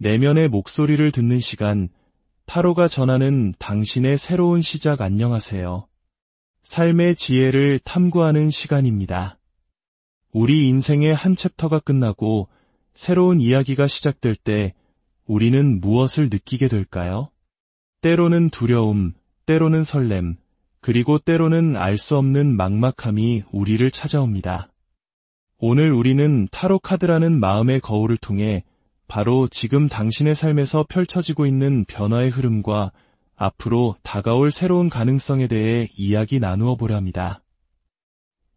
내면의 목소리를 듣는 시간, 타로가 전하는 당신의 새로운 시작. 안녕하세요. 삶의 지혜를 탐구하는 시간입니다. 우리 인생의 한 챕터가 끝나고 새로운 이야기가 시작될 때 우리는 무엇을 느끼게 될까요? 때로는 두려움, 때로는 설렘, 그리고 때로는 알 수 없는 막막함이 우리를 찾아옵니다. 오늘 우리는 타로 카드라는 마음의 거울을 통해 바로 지금 당신의 삶에서 펼쳐지고 있는 변화의 흐름과 앞으로 다가올 새로운 가능성에 대해 이야기 나누어 보려 합니다.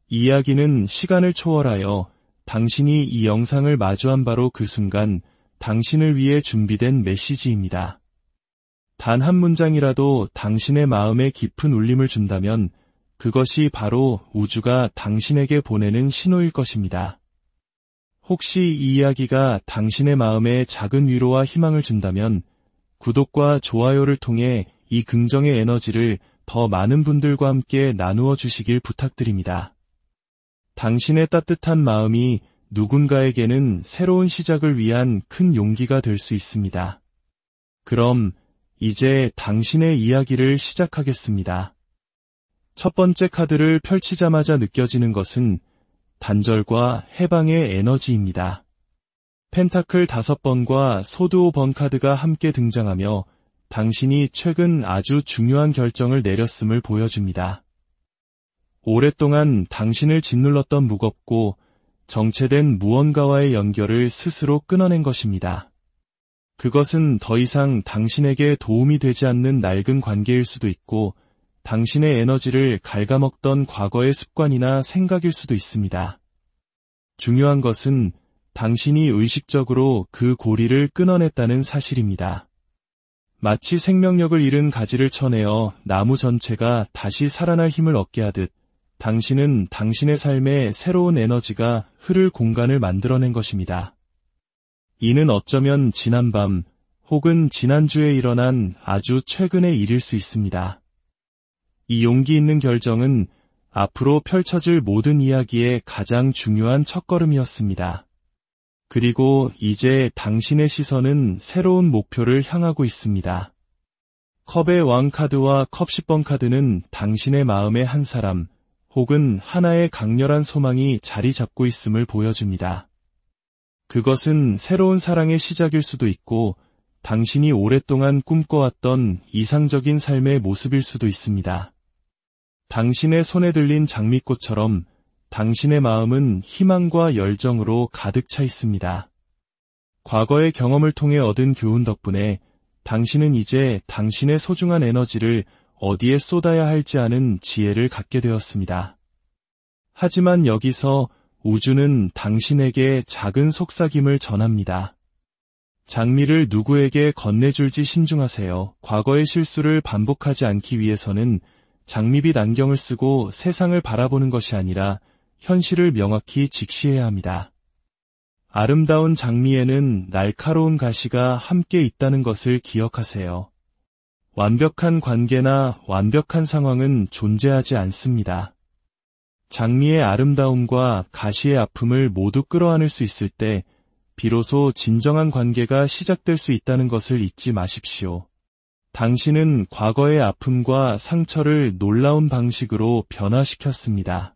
이 이야기는 시간을 초월하여 당신이 이 영상을 마주한 바로 그 순간 당신을 위해 준비된 메시지입니다. 단 한 문장이라도 당신의 마음에 깊은 울림을 준다면 그것이 바로 우주가 당신에게 보내는 신호일 것입니다. 혹시 이 이야기가 당신의 마음에 작은 위로와 희망을 준다면 구독과 좋아요를 통해 이 긍정의 에너지를 더 많은 분들과 함께 나누어 주시길 부탁드립니다. 당신의 따뜻한 마음이 누군가에게는 새로운 시작을 위한 큰 용기가 될 수 있습니다. 그럼 이제 당신의 이야기를 시작하겠습니다. 첫 번째 카드를 펼치자마자 느껴지는 것은 단절과 해방의 에너지입니다. 펜타클 5번과 소드 5번 카드가 함께 등장하며 당신이 최근 아주 중요한 결정을 내렸음을 보여줍니다. 오랫동안 당신을 짓눌렀던 무겁고 정체된 무언가와의 연결을 스스로 끊어낸 것입니다. 그것은 더 이상 당신에게 도움이 되지 않는 낡은 관계일 수도 있고 당신의 에너지를 갉아먹던 과거의 습관이나 생각일 수도 있습니다. 중요한 것은 당신이 의식적으로 그 고리를 끊어냈다는 사실입니다. 마치 생명력을 잃은 가지를 쳐내어 나무 전체가 다시 살아날 힘을 얻게 하듯 당신은 당신의 삶에 새로운 에너지가 흐를 공간을 만들어낸 것입니다. 이는 어쩌면 지난밤 혹은 지난주에 일어난 아주 최근의 일일 수 있습니다. 이 용기 있는 결정은 앞으로 펼쳐질 모든 이야기의 가장 중요한 첫걸음이었습니다. 그리고 이제 당신의 시선은 새로운 목표를 향하고 있습니다. 컵의 왕 카드와 컵 10번 카드는 당신의 마음의 한 사람 혹은 하나의 강렬한 소망이 자리 잡고 있음을 보여줍니다. 그것은 새로운 사랑의 시작일 수도 있고 당신이 오랫동안 꿈꿔왔던 이상적인 삶의 모습일 수도 있습니다. 당신의 손에 들린 장미꽃처럼 당신의 마음은 희망과 열정으로 가득 차 있습니다. 과거의 경험을 통해 얻은 교훈 덕분에 당신은 이제 당신의 소중한 에너지를 어디에 쏟아야 할지 아는 지혜를 갖게 되었습니다. 하지만 여기서 우주는 당신에게 작은 속삭임을 전합니다. 장미를 누구에게 건네줄지 신중하세요. 과거의 실수를 반복하지 않기 위해서는 장미빛 안경을 쓰고 세상을 바라보는 것이 아니라 현실을 명확히 직시해야 합니다. 아름다운 장미에는 날카로운 가시가 함께 있다는 것을 기억하세요. 완벽한 관계나 완벽한 상황은 존재하지 않습니다. 장미의 아름다움과 가시의 아픔을 모두 끌어안을 수 있을 때 비로소 진정한 관계가 시작될 수 있다는 것을 잊지 마십시오. 당신은 과거의 아픔과 상처를 놀라운 방식으로 변화시켰습니다.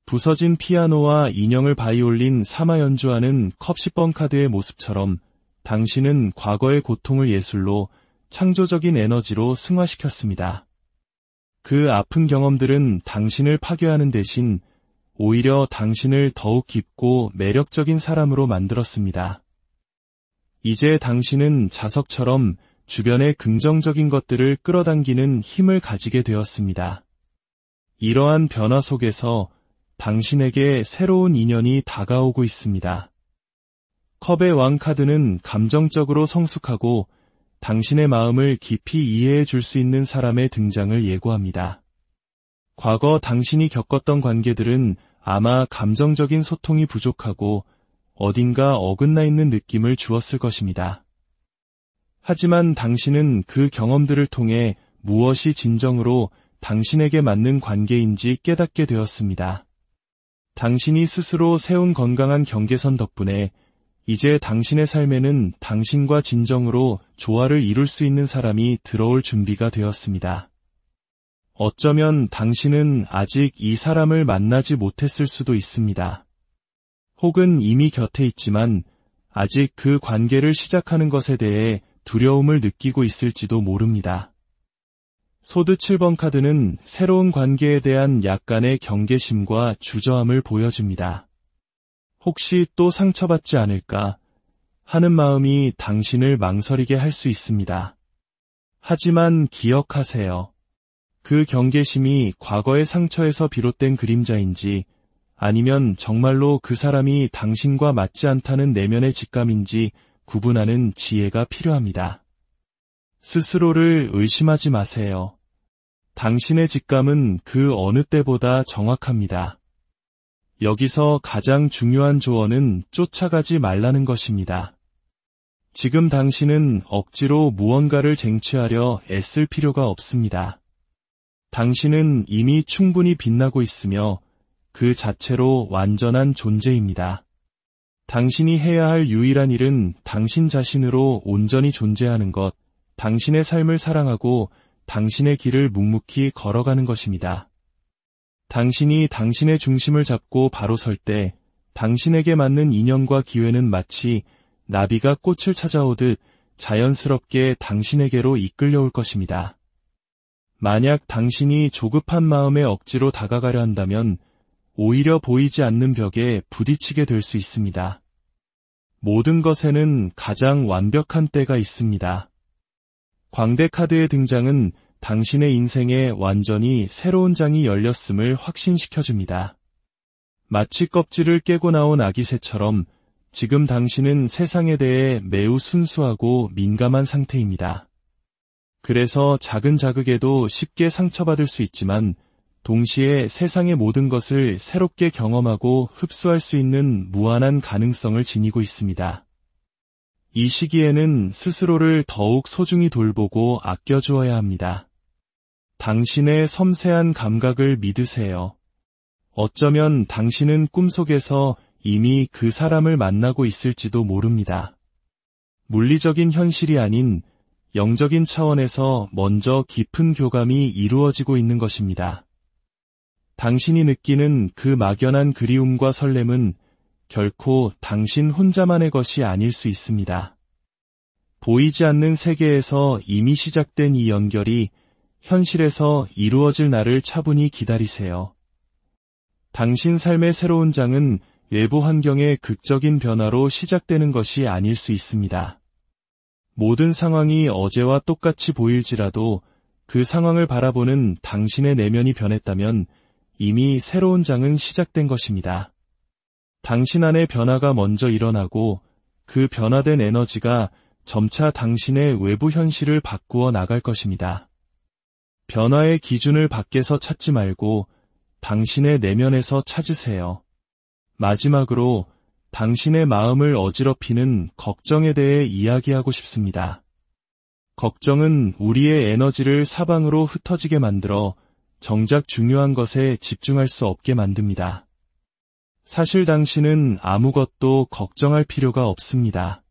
부서진 피아노와 인형을 바이올린 삼아 연주하는 컵 10번 카드의 모습처럼 당신은 과거의 고통을 예술로 창조적인 에너지로 승화시켰습니다. 그 아픈 경험들은 당신을 파괴하는 대신 오히려 당신을 더욱 깊고 매력적인 사람으로 만들었습니다. 이제 당신은 자석처럼 주변의 긍정적인 것들을 끌어당기는 힘을 가지게 되었습니다. 이러한 변화 속에서 당신에게 새로운 인연이 다가오고 있습니다. 컵의 왕 카드는 감정적으로 성숙하고 당신의 마음을 깊이 이해해 줄 수 있는 사람의 등장을 예고합니다. 과거 당신이 겪었던 관계들은 아마 감정적인 소통이 부족하고 어딘가 어긋나 있는 느낌을 주었을 것입니다. 하지만 당신은 그 경험들을 통해 무엇이 진정으로 당신에게 맞는 관계인지 깨닫게 되었습니다. 당신이 스스로 세운 건강한 경계선 덕분에 이제 당신의 삶에는 당신과 진정으로 조화를 이룰 수 있는 사람이 들어올 준비가 되었습니다. 어쩌면 당신은 아직 이 사람을 만나지 못했을 수도 있습니다. 혹은 이미 곁에 있지만 아직 그 관계를 시작하는 것에 대해 두려움을 느끼고 있을지도 모릅니다. 소드 7번 카드는 새로운 관계에 대한 약간의 경계심과 주저함을 보여줍니다. 혹시 또 상처받지 않을까 하는 마음이 당신을 망설이게 할 수 있습니다. 하지만 기억하세요. 그 경계심이 과거의 상처에서 비롯된 그림자인지 아니면 정말로 그 사람이 당신과 맞지 않다는 내면의 직감인지 구분하는 지혜가 필요합니다. 스스로를 의심하지 마세요. 당신의 직감은 그 어느 때보다 정확합니다. 여기서 가장 중요한 조언은 쫓아가지 말라는 것입니다. 지금 당신은 억지로 무언가를 쟁취하려 애쓸 필요가 없습니다. 당신은 이미 충분히 빛나고 있으며 그 자체로 완전한 존재입니다. 당신이 해야 할 유일한 일은 당신 자신으로 온전히 존재하는 것, 당신의 삶을 사랑하고 당신의 길을 묵묵히 걸어가는 것입니다. 당신이 당신의 중심을 잡고 바로 설 때 당신에게 맞는 인연과 기회는 마치 나비가 꽃을 찾아오듯 자연스럽게 당신에게로 이끌려올 것입니다. 만약 당신이 조급한 마음에 억지로 다가가려 한다면 오히려 보이지 않는 벽에 부딪히게 될 수 있습니다. 모든 것에는 가장 완벽한 때가 있습니다. 광대 카드의 등장은 당신의 인생에 완전히 새로운 장이 열렸음을 확신시켜줍니다. 마치 껍질을 깨고 나온 아기새처럼 지금 당신은 세상에 대해 매우 순수하고 민감한 상태입니다. 그래서 작은 자극에도 쉽게 상처받을 수 있지만 동시에 세상의 모든 것을 새롭게 경험하고 흡수할 수 있는 무한한 가능성을 지니고 있습니다. 이 시기에는 스스로를 더욱 소중히 돌보고 아껴주어야 합니다. 당신의 섬세한 감각을 믿으세요. 어쩌면 당신은 꿈속에서 이미 그 사람을 만나고 있을지도 모릅니다. 물리적인 현실이 아닌 영적인 차원에서 먼저 깊은 교감이 이루어지고 있는 것입니다. 당신이 느끼는 그 막연한 그리움과 설렘은 결코 당신 혼자만의 것이 아닐 수 있습니다. 보이지 않는 세계에서 이미 시작된 이 연결이 현실에서 이루어질 날을 차분히 기다리세요. 당신 삶의 새로운 장은 외부 환경의 극적인 변화로 시작되는 것이 아닐 수 있습니다. 모든 상황이 어제와 똑같이 보일지라도 그 상황을 바라보는 당신의 내면이 변했다면 이미 새로운 장은 시작된 것입니다. 당신 안의 변화가 먼저 일어나고 그 변화된 에너지가 점차 당신의 외부 현실을 바꾸어 나갈 것입니다. 변화의 기준을 밖에서 찾지 말고 당신의 내면에서 찾으세요. 마지막으로 당신의 마음을 어지럽히는 걱정에 대해 이야기하고 싶습니다. 걱정은 우리의 에너지를 사방으로 흩어지게 만들어 정작 중요한 것에 집중할 수 없게 만듭니다. 사실 당신은 아무것도 걱정할 필요가 없습니다.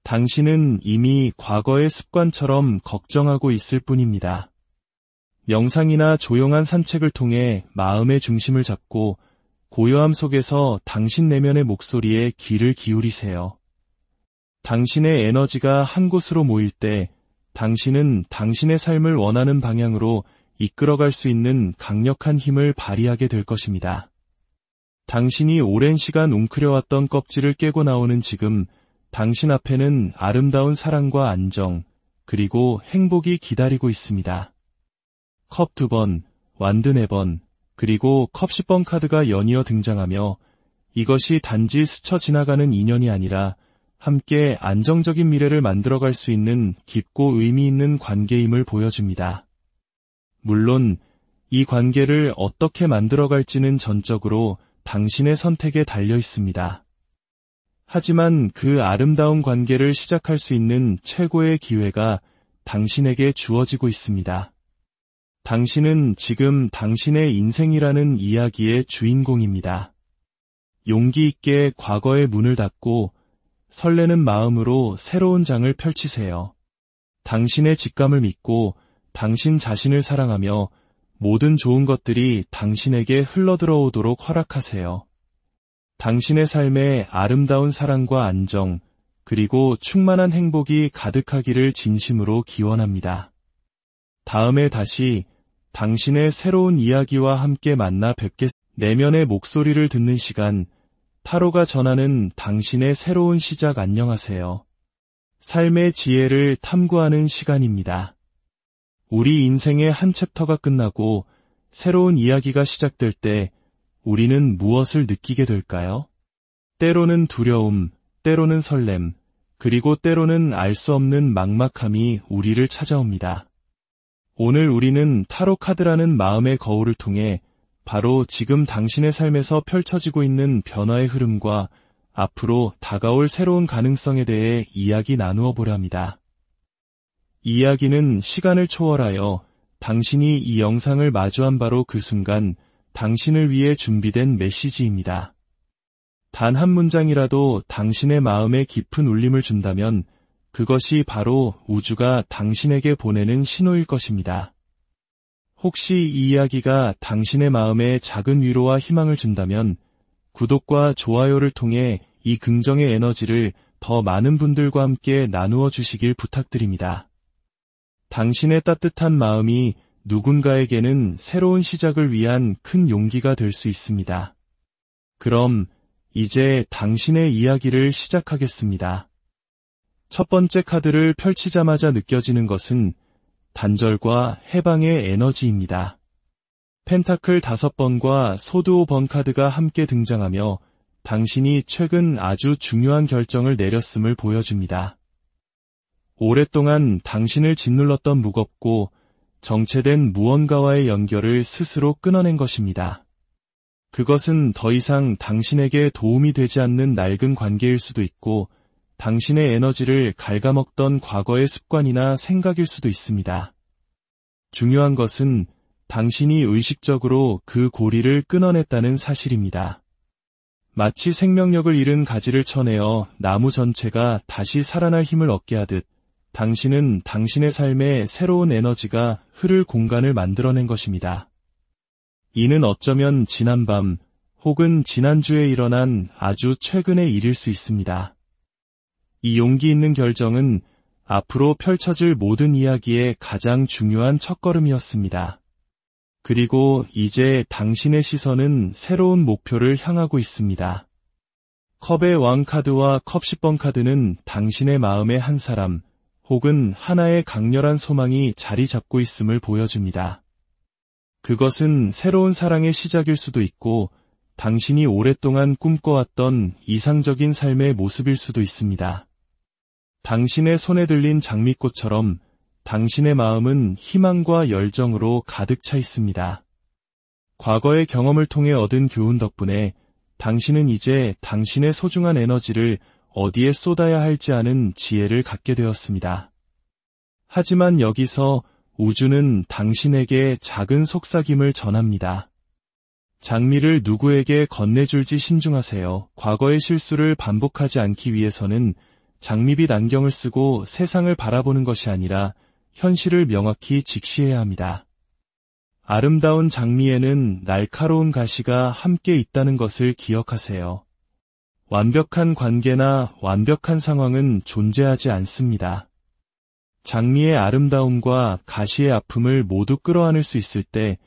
당신은 이미 과거의 습관처럼 걱정하고 있을 뿐입니다. 명상이나 조용한 산책을 통해 마음의 중심을 잡고 고요함 속에서 당신 내면의 목소리에 귀를 기울이세요. 당신의 에너지가 한 곳으로 모일 때 당신은 당신의 삶을 원하는 방향으로 이끌어갈 수 있는 강력한 힘을 발휘하게 될 것입니다. 당신이 오랜 시간 웅크려왔던 껍질을 깨고 나오는 지금 당신 앞에는 아름다운 사랑과 안정, 그리고 행복이 기다리고 있습니다. 컵 2번, 완드 4번, 그리고 컵 10번 카드가 연이어 등장하며 이것이 단지 스쳐 지나가는 인연이 아니라 함께 안정적인 미래를 만들어갈 수 있는 깊고 의미 있는 관계임을 보여줍니다. 물론 이 관계를 어떻게 만들어갈지는 전적으로 당신의 선택에 달려 있습니다. 하지만 그 아름다운 관계를 시작할 수 있는 최고의 기회가 당신에게 주어지고 있습니다. 당신은 지금 당신의 인생이라는 이야기의 주인공입니다. 용기 있게 과거의 문을 닫고 설레는 마음으로 새로운 장을 펼치세요. 당신의 직감을 믿고 당신 자신을 사랑하며 모든 좋은 것들이 당신에게 흘러들어오도록 허락하세요. 당신의 삶에 아름다운 사랑과 안정, 그리고 충만한 행복이 가득하기를 진심으로 기원합니다. 다음에 다시 당신의 새로운 이야기와 함께 만나 뵙겠습니다. 내면의 목소리를 듣는 시간, 타로가 전하는 당신의 새로운 시작. 안녕하세요. 삶의 지혜를 탐구하는 시간입니다. 우리 인생의 한 챕터가 끝나고 새로운 이야기가 시작될 때 우리는 무엇을 느끼게 될까요? 때로는 두려움, 때로는 설렘, 그리고 때로는 알 수 없는 막막함이 우리를 찾아옵니다. 오늘 우리는 타로 카드라는 마음의 거울을 통해 바로 지금 당신의 삶에서 펼쳐지고 있는 변화의 흐름과 앞으로 다가올 새로운 가능성에 대해 이야기 나누어 보려 합니다. 이 이야기는 시간을 초월하여 당신이 이 영상을 마주한 바로 그 순간 당신을 위해 준비된 메시지입니다. 단 한 문장이라도 당신의 마음에 깊은 울림을 준다면 그것이 바로 우주가 당신에게 보내는 신호일 것입니다. 혹시 이 이야기가 당신의 마음에 작은 위로와 희망을 준다면 구독과 좋아요를 통해 이 긍정의 에너지를 더 많은 분들과 함께 나누어 주시길 부탁드립니다. 당신의 따뜻한 마음이 누군가에게는 새로운 시작을 위한 큰 용기가 될 수 있습니다. 그럼 이제 당신의 이야기를 시작하겠습니다. 첫 번째 카드를 펼치자마자 느껴지는 것은 단절과 해방의 에너지입니다. 펜타클 5번과 소드 5번 카드가 함께 등장하며 당신이 최근 아주 중요한 결정을 내렸음을 보여줍니다. 오랫동안 당신을 짓눌렀던 무겁고 정체된 무언가와의 연결을 스스로 끊어낸 것입니다. 그것은 더 이상 당신에게 도움이 되지 않는 낡은 관계일 수도 있고 당신의 에너지를 갉아먹던 과거의 습관이나 생각일 수도 있습니다. 중요한 것은 당신이 의식적으로 그 고리를 끊어냈다는 사실입니다. 마치 생명력을 잃은 가지를 쳐내어 나무 전체가 다시 살아날 힘을 얻게 하듯 당신은 당신의 삶에 새로운 에너지가 흐를 공간을 만들어낸 것입니다. 이는 어쩌면 지난밤 혹은 지난주에 일어난 아주 최근의 일일 수 있습니다. 이 용기 있는 결정은 앞으로 펼쳐질 모든 이야기의 가장 중요한 첫걸음이었습니다. 그리고 이제 당신의 시선은 새로운 목표를 향하고 있습니다. 컵의 왕 카드와 컵 10번 카드는 당신의 마음의 한 사람 혹은 하나의 강렬한 소망이 자리 잡고 있음을 보여줍니다. 그것은 새로운 사랑의 시작일 수도 있고 당신이 오랫동안 꿈꿔왔던 이상적인 삶의 모습일 수도 있습니다. 당신의 손에 들린 장미꽃처럼 당신의 마음은 희망과 열정으로 가득 차 있습니다. 과거의 경험을 통해 얻은 교훈 덕분에 당신은 이제 당신의 소중한 에너지를 어디에 쏟아야 할지 아는 지혜를 갖게 되었습니다. 하지만 여기서 우주는 당신에게 작은 속삭임을 전합니다. 장미를 누구에게 건네줄지 신중하세요. 과거의 실수를 반복하지 않기 위해서는 장미빛 안경을 쓰고 세상을 바라보는 것이 아니라 현실을 명확히 직시해야 합니다. 아름다운 장미에는 날카로운 가시가 함께 있다는 것을 기억하세요. 완벽한 관계나 완벽한 상황은 존재하지 않습니다. 장미의 아름다움과 가시의 아픔을 모두 끌어안을 수 있을 때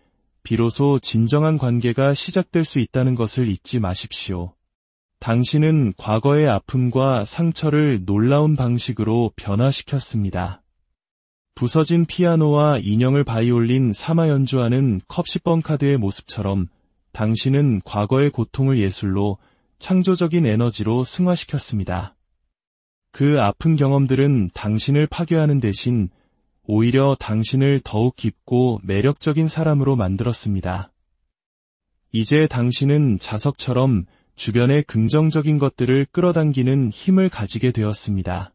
비로소 진정한 관계가 시작될 수 있다는 것을 잊지 마십시오. 당신은 과거의 아픔과 상처를 놀라운 방식으로 변화시켰습니다. 부서진 피아노와 인형을 바이올린 삼아 연주하는 컵 10번 카드의 모습처럼 당신은 과거의 고통을 예술로 창조적인 에너지로 승화시켰습니다. 그 아픈 경험들은 당신을 파괴하는 대신 오히려 당신을 더욱 깊고 매력적인 사람으로 만들었습니다. 이제 당신은 자석처럼 주변의 긍정적인 것들을 끌어당기는 힘을 가지게 되었습니다.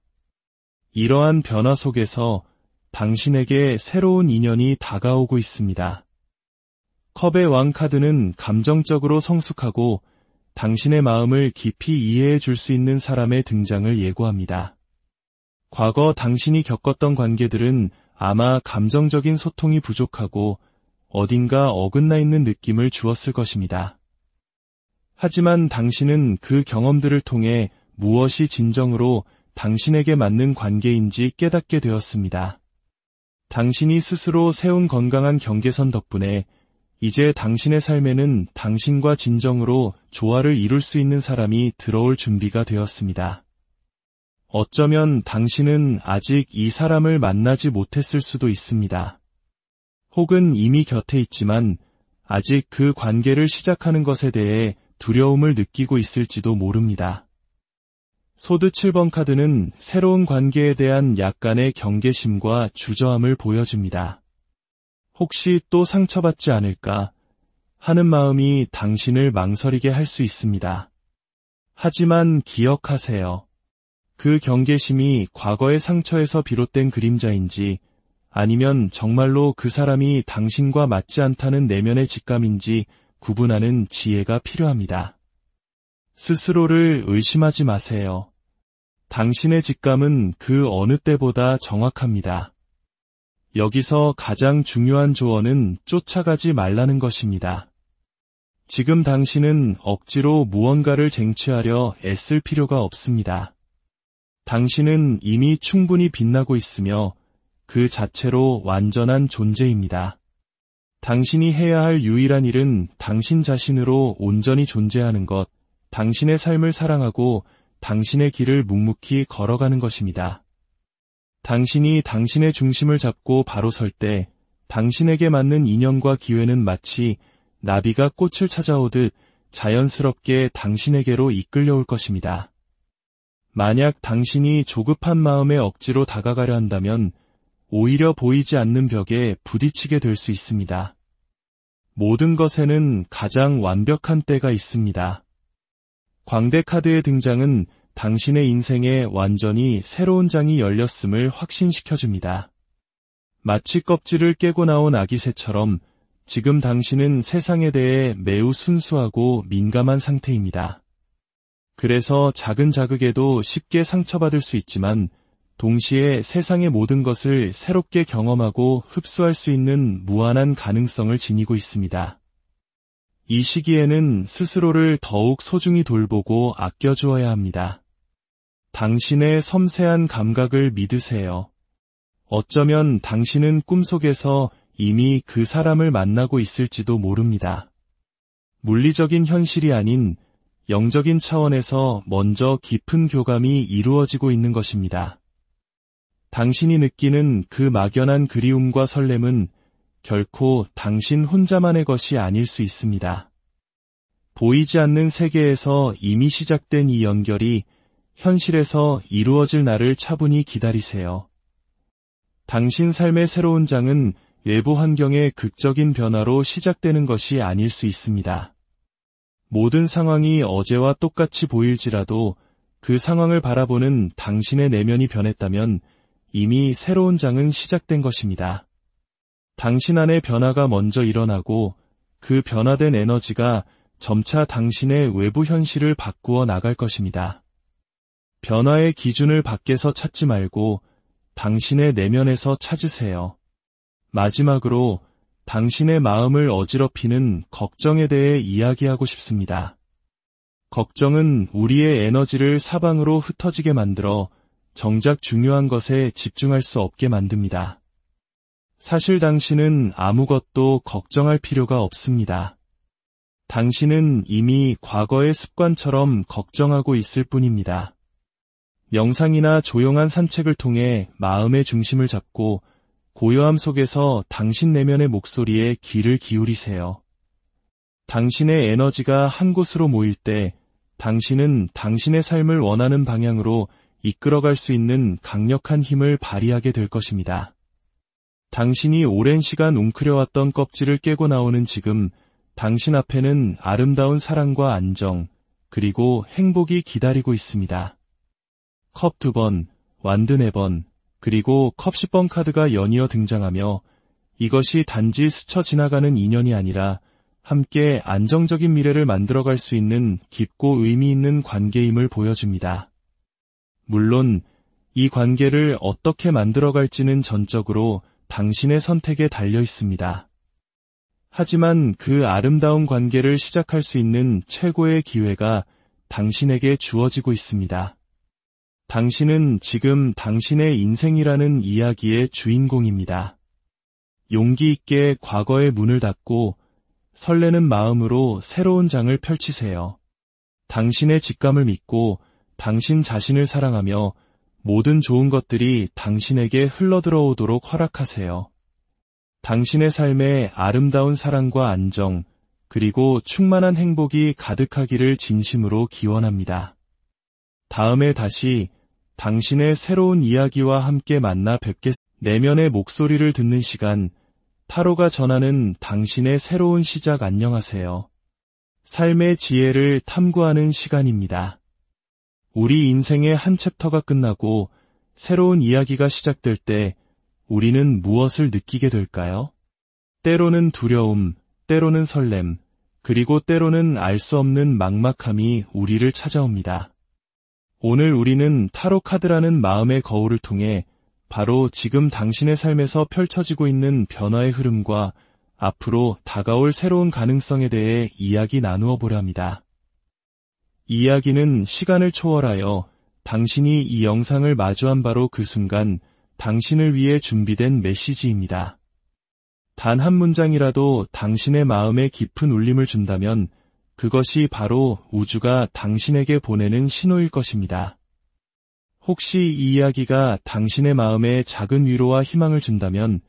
이러한 변화 속에서 당신에게 새로운 인연이 다가오고 있습니다. 컵의 왕 카드는 감정적으로 성숙하고 당신의 마음을 깊이 이해해 줄 수 있는 사람의 등장을 예고합니다. 과거 당신이 겪었던 관계들은 아마 감정적인 소통이 부족하고 어딘가 어긋나 있는 느낌을 주었을 것입니다. 하지만 당신은 그 경험들을 통해 무엇이 진정으로 당신에게 맞는 관계인지 깨닫게 되었습니다. 당신이 스스로 세운 건강한 경계선 덕분에 이제 당신의 삶에는 당신과 진정으로 조화를 이룰 수 있는 사람이 들어올 준비가 되었습니다. 어쩌면 당신은 아직 이 사람을 만나지 못했을 수도 있습니다. 혹은 이미 곁에 있지만 아직 그 관계를 시작하는 것에 대해 두려움을 느끼고 있을지도 모릅니다. 소드 7번 카드는 새로운 관계에 대한 약간의 경계심과 주저함을 보여줍니다. 혹시 또 상처받지 않을까 하는 마음이 당신을 망설이게 할 수 있습니다. 하지만 기억하세요. 그 경계심이 과거의 상처에서 비롯된 그림자인지 아니면 정말로 그 사람이 당신과 맞지 않다는 내면의 직감인지 구분하는 지혜가 필요합니다. 스스로를 의심하지 마세요. 당신의 직감은 그 어느 때보다 정확합니다. 여기서 가장 중요한 조언은 쫓아가지 말라는 것입니다. 지금 당신은 억지로 무언가를 쟁취하려 애쓸 필요가 없습니다. 당신은 이미 충분히 빛나고 있으며 그 자체로 완전한 존재입니다. 당신이 해야 할 유일한 일은 당신 자신으로 온전히 존재하는 것, 당신의 삶을 사랑하고 당신의 길을 묵묵히 걸어가는 것입니다. 당신이 당신의 중심을 잡고 바로 설 때 당신에게 맞는 인연과 기회는 마치 나비가 꽃을 찾아오듯 자연스럽게 당신에게로 이끌려올 것입니다. 만약 당신이 조급한 마음에 억지로 다가가려 한다면 오히려 보이지 않는 벽에 부딪히게 될 수 있습니다. 모든 것에는 가장 완벽한 때가 있습니다. 광대 카드의 등장은 당신의 인생에 완전히 새로운 장이 열렸음을 확신시켜줍니다. 마치 껍질을 깨고 나온 아기 새처럼 지금 당신은 세상에 대해 매우 순수하고 민감한 상태입니다. 그래서 작은 자극에도 쉽게 상처받을 수 있지만 동시에 세상의 모든 것을 새롭게 경험하고 흡수할 수 있는 무한한 가능성을 지니고 있습니다. 이 시기에는 스스로를 더욱 소중히 돌보고 아껴주어야 합니다. 당신의 섬세한 감각을 믿으세요. 어쩌면 당신은 꿈속에서 이미 그 사람을 만나고 있을지도 모릅니다. 물리적인 현실이 아닌 영적인 차원에서 먼저 깊은 교감이 이루어지고 있는 것입니다. 당신이 느끼는 그 막연한 그리움과 설렘은 결코 당신 혼자만의 것이 아닐 수 있습니다. 보이지 않는 세계에서 이미 시작된 이 연결이 현실에서 이루어질 날을 차분히 기다리세요. 당신 삶의 새로운 장은 외부 환경의 극적인 변화로 시작되는 것이 아닐 수 있습니다. 모든 상황이 어제와 똑같이 보일지라도 그 상황을 바라보는 당신의 내면이 변했다면 이미 새로운 장은 시작된 것입니다. 당신 안의 변화가 먼저 일어나고 그 변화된 에너지가 점차 당신의 외부 현실을 바꾸어 나갈 것입니다. 변화의 기준을 밖에서 찾지 말고 당신의 내면에서 찾으세요. 마지막으로 당신의 마음을 어지럽히는 걱정에 대해 이야기하고 싶습니다. 걱정은 우리의 에너지를 사방으로 흩어지게 만들어 정작 중요한 것에 집중할 수 없게 만듭니다. 사실 당신은 아무것도 걱정할 필요가 없습니다. 당신은 이미 과거의 습관처럼 걱정하고 있을 뿐입니다. 명상이나 조용한 산책을 통해 마음의 중심을 잡고 고요함 속에서 당신 내면의 목소리에 귀를 기울이세요. 당신의 에너지가 한 곳으로 모일 때 당신은 당신의 삶을 원하는 방향으로 이끌어갈 수 있는 강력한 힘을 발휘하게 될 것입니다. 당신이 오랜 시간 웅크려왔던 껍질을 깨고 나오는 지금 당신 앞에는 아름다운 사랑과 안정, 그리고 행복이 기다리고 있습니다. 컵 2번, 완드 4번, 그리고 컵 10번 카드가 연이어 등장하며 이것이 단지 스쳐 지나가는 인연이 아니라 함께 안정적인 미래를 만들어갈 수 있는 깊고 의미 있는 관계임을 보여줍니다. 물론 이 관계를 어떻게 만들어갈지는 전적으로 당신의 선택에 달려 있습니다. 하지만 그 아름다운 관계를 시작할 수 있는 최고의 기회가 당신에게 주어지고 있습니다. 당신은 지금 당신의 인생이라는 이야기의 주인공입니다. 용기 있게 과거의 문을 닫고 설레는 마음으로 새로운 장을 펼치세요. 당신의 직감을 믿고 당신 자신을 사랑하며 모든 좋은 것들이 당신에게 흘러들어오도록 허락하세요. 당신의 삶에 아름다운 사랑과 안정, 그리고 충만한 행복이 가득하기를 진심으로 기원합니다. 다음에 다시 당신의 새로운 이야기와 함께 만나 뵙겠습니다. 내면의 목소리를 듣는 시간, 타로가 전하는 당신의 새로운 시작. 안녕하세요. 삶의 지혜를 탐구하는 시간입니다. 우리 인생의 한 챕터가 끝나고 새로운 이야기가 시작될 때 우리는 무엇을 느끼게 될까요? 때로는 두려움, 때로는 설렘, 그리고 때로는 알 수 없는 막막함이 우리를 찾아옵니다. 오늘 우리는 타로 카드라는 마음의 거울을 통해 바로 지금 당신의 삶에서 펼쳐지고 있는 변화의 흐름과 앞으로 다가올 새로운 가능성에 대해 이야기 나누어 보려 합니다. 이 이야기는 시간을 초월하여 당신이 이 영상을 마주한 바로 그 순간 당신을 위해 준비된 메시지입니다. 단 한 문장이라도 당신의 마음에 깊은 울림을 준다면 그것이 바로 우주가 당신에게 보내는 신호일 것입니다. 혹시 이 이야기가 당신의 마음에 작은 위로와 희망을 준다면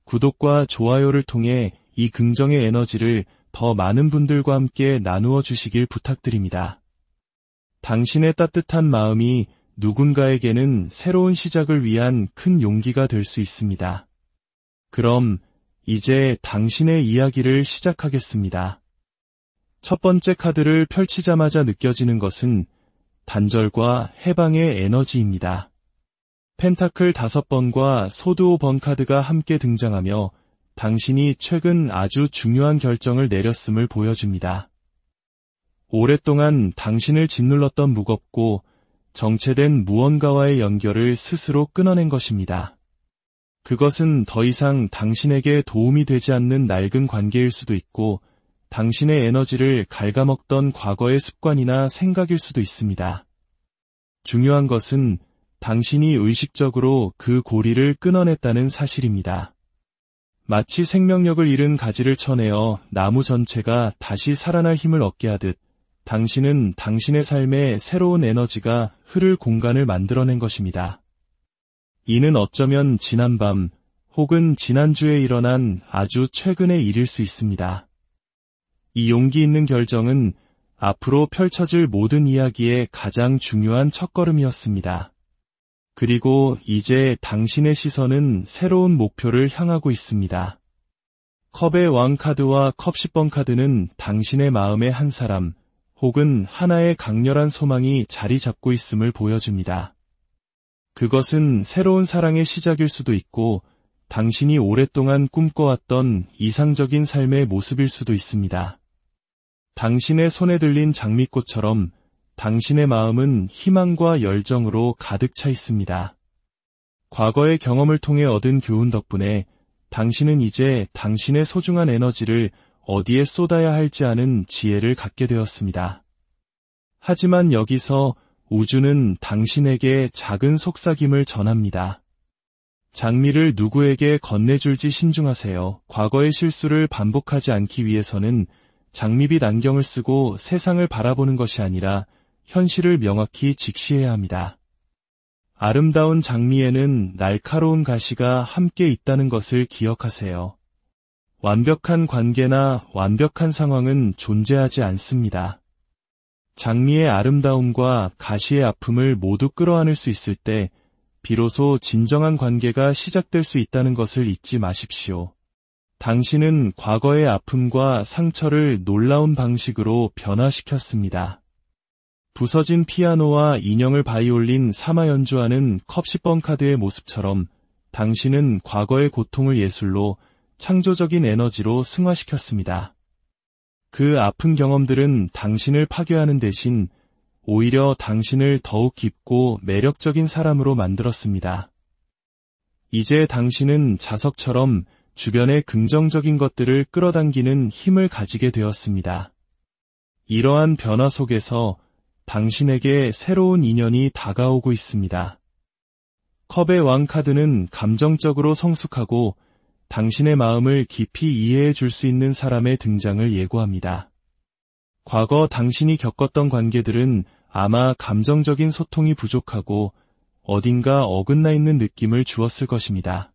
구독과 좋아요를 통해 이 긍정의 에너지를 더 많은 분들과 함께 나누어 주시길 부탁드립니다. 당신의 따뜻한 마음이 누군가에게는 새로운 시작을 위한 큰 용기가 될 수 있습니다. 그럼 이제 당신의 이야기를 시작하겠습니다. 첫 번째 카드를 펼치자마자 느껴지는 것은 단절과 해방의 에너지입니다. 펜타클 5번과 소드 5번 카드가 함께 등장하며 당신이 최근 아주 중요한 결정을 내렸음을 보여줍니다. 오랫동안 당신을 짓눌렀던 무겁고 정체된 무언가와의 연결을 스스로 끊어낸 것입니다. 그것은 더 이상 당신에게 도움이 되지 않는 낡은 관계일 수도 있고 당신의 에너지를 갉아먹던 과거의 습관이나 생각일 수도 있습니다. 중요한 것은 당신이 의식적으로 그 고리를 끊어냈다는 사실입니다. 마치 생명력을 잃은 가지를 쳐내어 나무 전체가 다시 살아날 힘을 얻게 하듯 당신은 당신의 삶에 새로운 에너지가 흐를 공간을 만들어낸 것입니다. 이는 어쩌면 지난밤 혹은 지난주에 일어난 아주 최근의 일일 수 있습니다. 이 용기 있는 결정은 앞으로 펼쳐질 모든 이야기의 가장 중요한 첫걸음이었습니다. 그리고 이제 당신의 시선은 새로운 목표를 향하고 있습니다. 컵의 왕 카드와 컵 10번 카드는 당신의 마음의 한 사람 혹은 하나의 강렬한 소망이 자리 잡고 있음을 보여줍니다. 그것은 새로운 사랑의 시작일 수도 있고 당신이 오랫동안 꿈꿔왔던 이상적인 삶의 모습일 수도 있습니다. 당신의 손에 들린 장미꽃처럼 당신의 마음은 희망과 열정으로 가득 차 있습니다. 과거의 경험을 통해 얻은 교훈 덕분에 당신은 이제 당신의 소중한 에너지를 어디에 쏟아야 할지 아는 지혜를 갖게 되었습니다. 하지만 여기서 우주는 당신에게 작은 속삭임을 전합니다. 장미를 누구에게 건네줄지 신중하세요. 과거의 실수를 반복하지 않기 위해서는 장미빛 안경을 쓰고 세상을 바라보는 것이 아니라 현실을 명확히 직시해야 합니다. 아름다운 장미에는 날카로운 가시가 함께 있다는 것을 기억하세요. 완벽한 관계나 완벽한 상황은 존재하지 않습니다. 장미의 아름다움과 가시의 아픔을 모두 끌어안을 수 있을 때 비로소 진정한 관계가 시작될 수 있다는 것을 잊지 마십시오. 당신은 과거의 아픔과 상처를 놀라운 방식으로 변화시켰습니다. 부서진 피아노와 인형을 바이올린 삼아 연주하는 컵 10번 카드의 모습처럼 당신은 과거의 고통을 예술로 창조적인 에너지로 승화시켰습니다. 그 아픈 경험들은 당신을 파괴하는 대신 오히려 당신을 더욱 깊고 매력적인 사람으로 만들었습니다. 이제 당신은 자석처럼 주변의 긍정적인 것들을 끌어당기는 힘을 가지게 되었습니다. 이러한 변화 속에서 당신에게 새로운 인연이 다가오고 있습니다. 컵의 왕 카드는 감정적으로 성숙하고 당신의 마음을 깊이 이해해 줄 수 있는 사람의 등장을 예고합니다. 과거 당신이 겪었던 관계들은 아마 감정적인 소통이 부족하고 어딘가 어긋나 있는 느낌을 주었을 것입니다.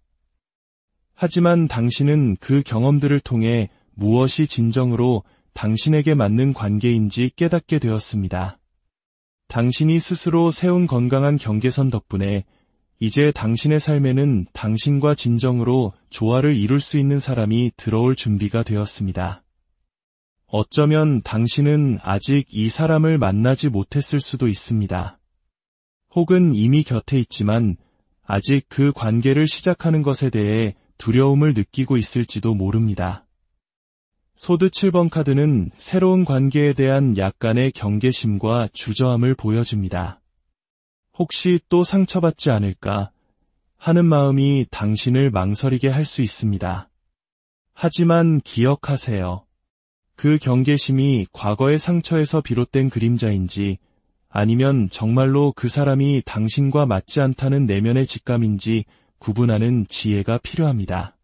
하지만 당신은 그 경험들을 통해 무엇이 진정으로 당신에게 맞는 관계인지 깨닫게 되었습니다. 당신이 스스로 세운 건강한 경계선 덕분에 이제 당신의 삶에는 당신과 진정으로 조화를 이룰 수 있는 사람이 들어올 준비가 되었습니다. 어쩌면 당신은 아직 이 사람을 만나지 못했을 수도 있습니다. 혹은 이미 곁에 있지만 아직 그 관계를 시작하는 것에 대해 두려움을 느끼고 있을지도 모릅니다. 소드 7번 카드는 새로운 관계에 대한 약간의 경계심과 주저함을 보여줍니다. 혹시 또 상처받지 않을까 하는 마음이 당신을 망설이게 할 수 있습니다. 하지만 기억하세요. 그 경계심이 과거의 상처에서 비롯된 그림자인지 아니면 정말로 그 사람이 당신과 맞지 않다는 내면의 직감인지 구분하는 지혜가 필요합니다.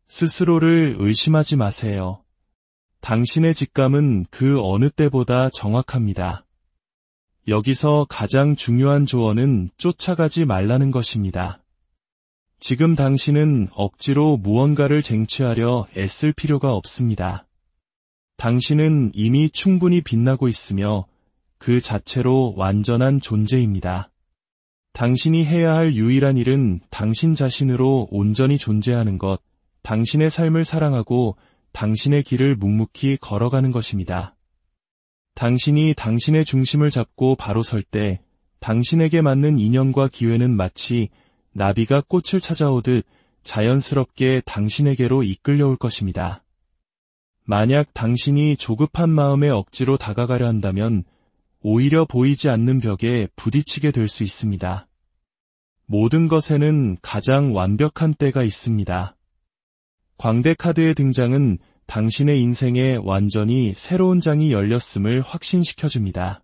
스스로를 의심하지 마세요. 당신의 직감은 그 어느 때보다 정확합니다. 여기서 가장 중요한 조언은 쫓아가지 말라는 것입니다. 지금 당신은 억지로 무언가를 쟁취하려 애쓸 필요가 없습니다. 당신은 이미 충분히 빛나고 있으며 그 자체로 완전한 존재입니다. 당신이 해야 할 유일한 일은 당신 자신으로 온전히 존재하는 것, 당신의 삶을 사랑하고 당신의 길을 묵묵히 걸어가는 것입니다. 당신이 당신의 중심을 잡고 바로 설 때 당신에게 맞는 인연과 기회는 마치 나비가 꽃을 찾아오듯 자연스럽게 당신에게로 이끌려올 것입니다. 만약 당신이 조급한 마음에 억지로 다가가려 한다면 오히려 보이지 않는 벽에 부딪히게 될 수 있습니다. 모든 것에는 가장 완벽한 때가 있습니다. 광대 카드의 등장은 당신의 인생에 완전히 새로운 장이 열렸음을 확신시켜줍니다.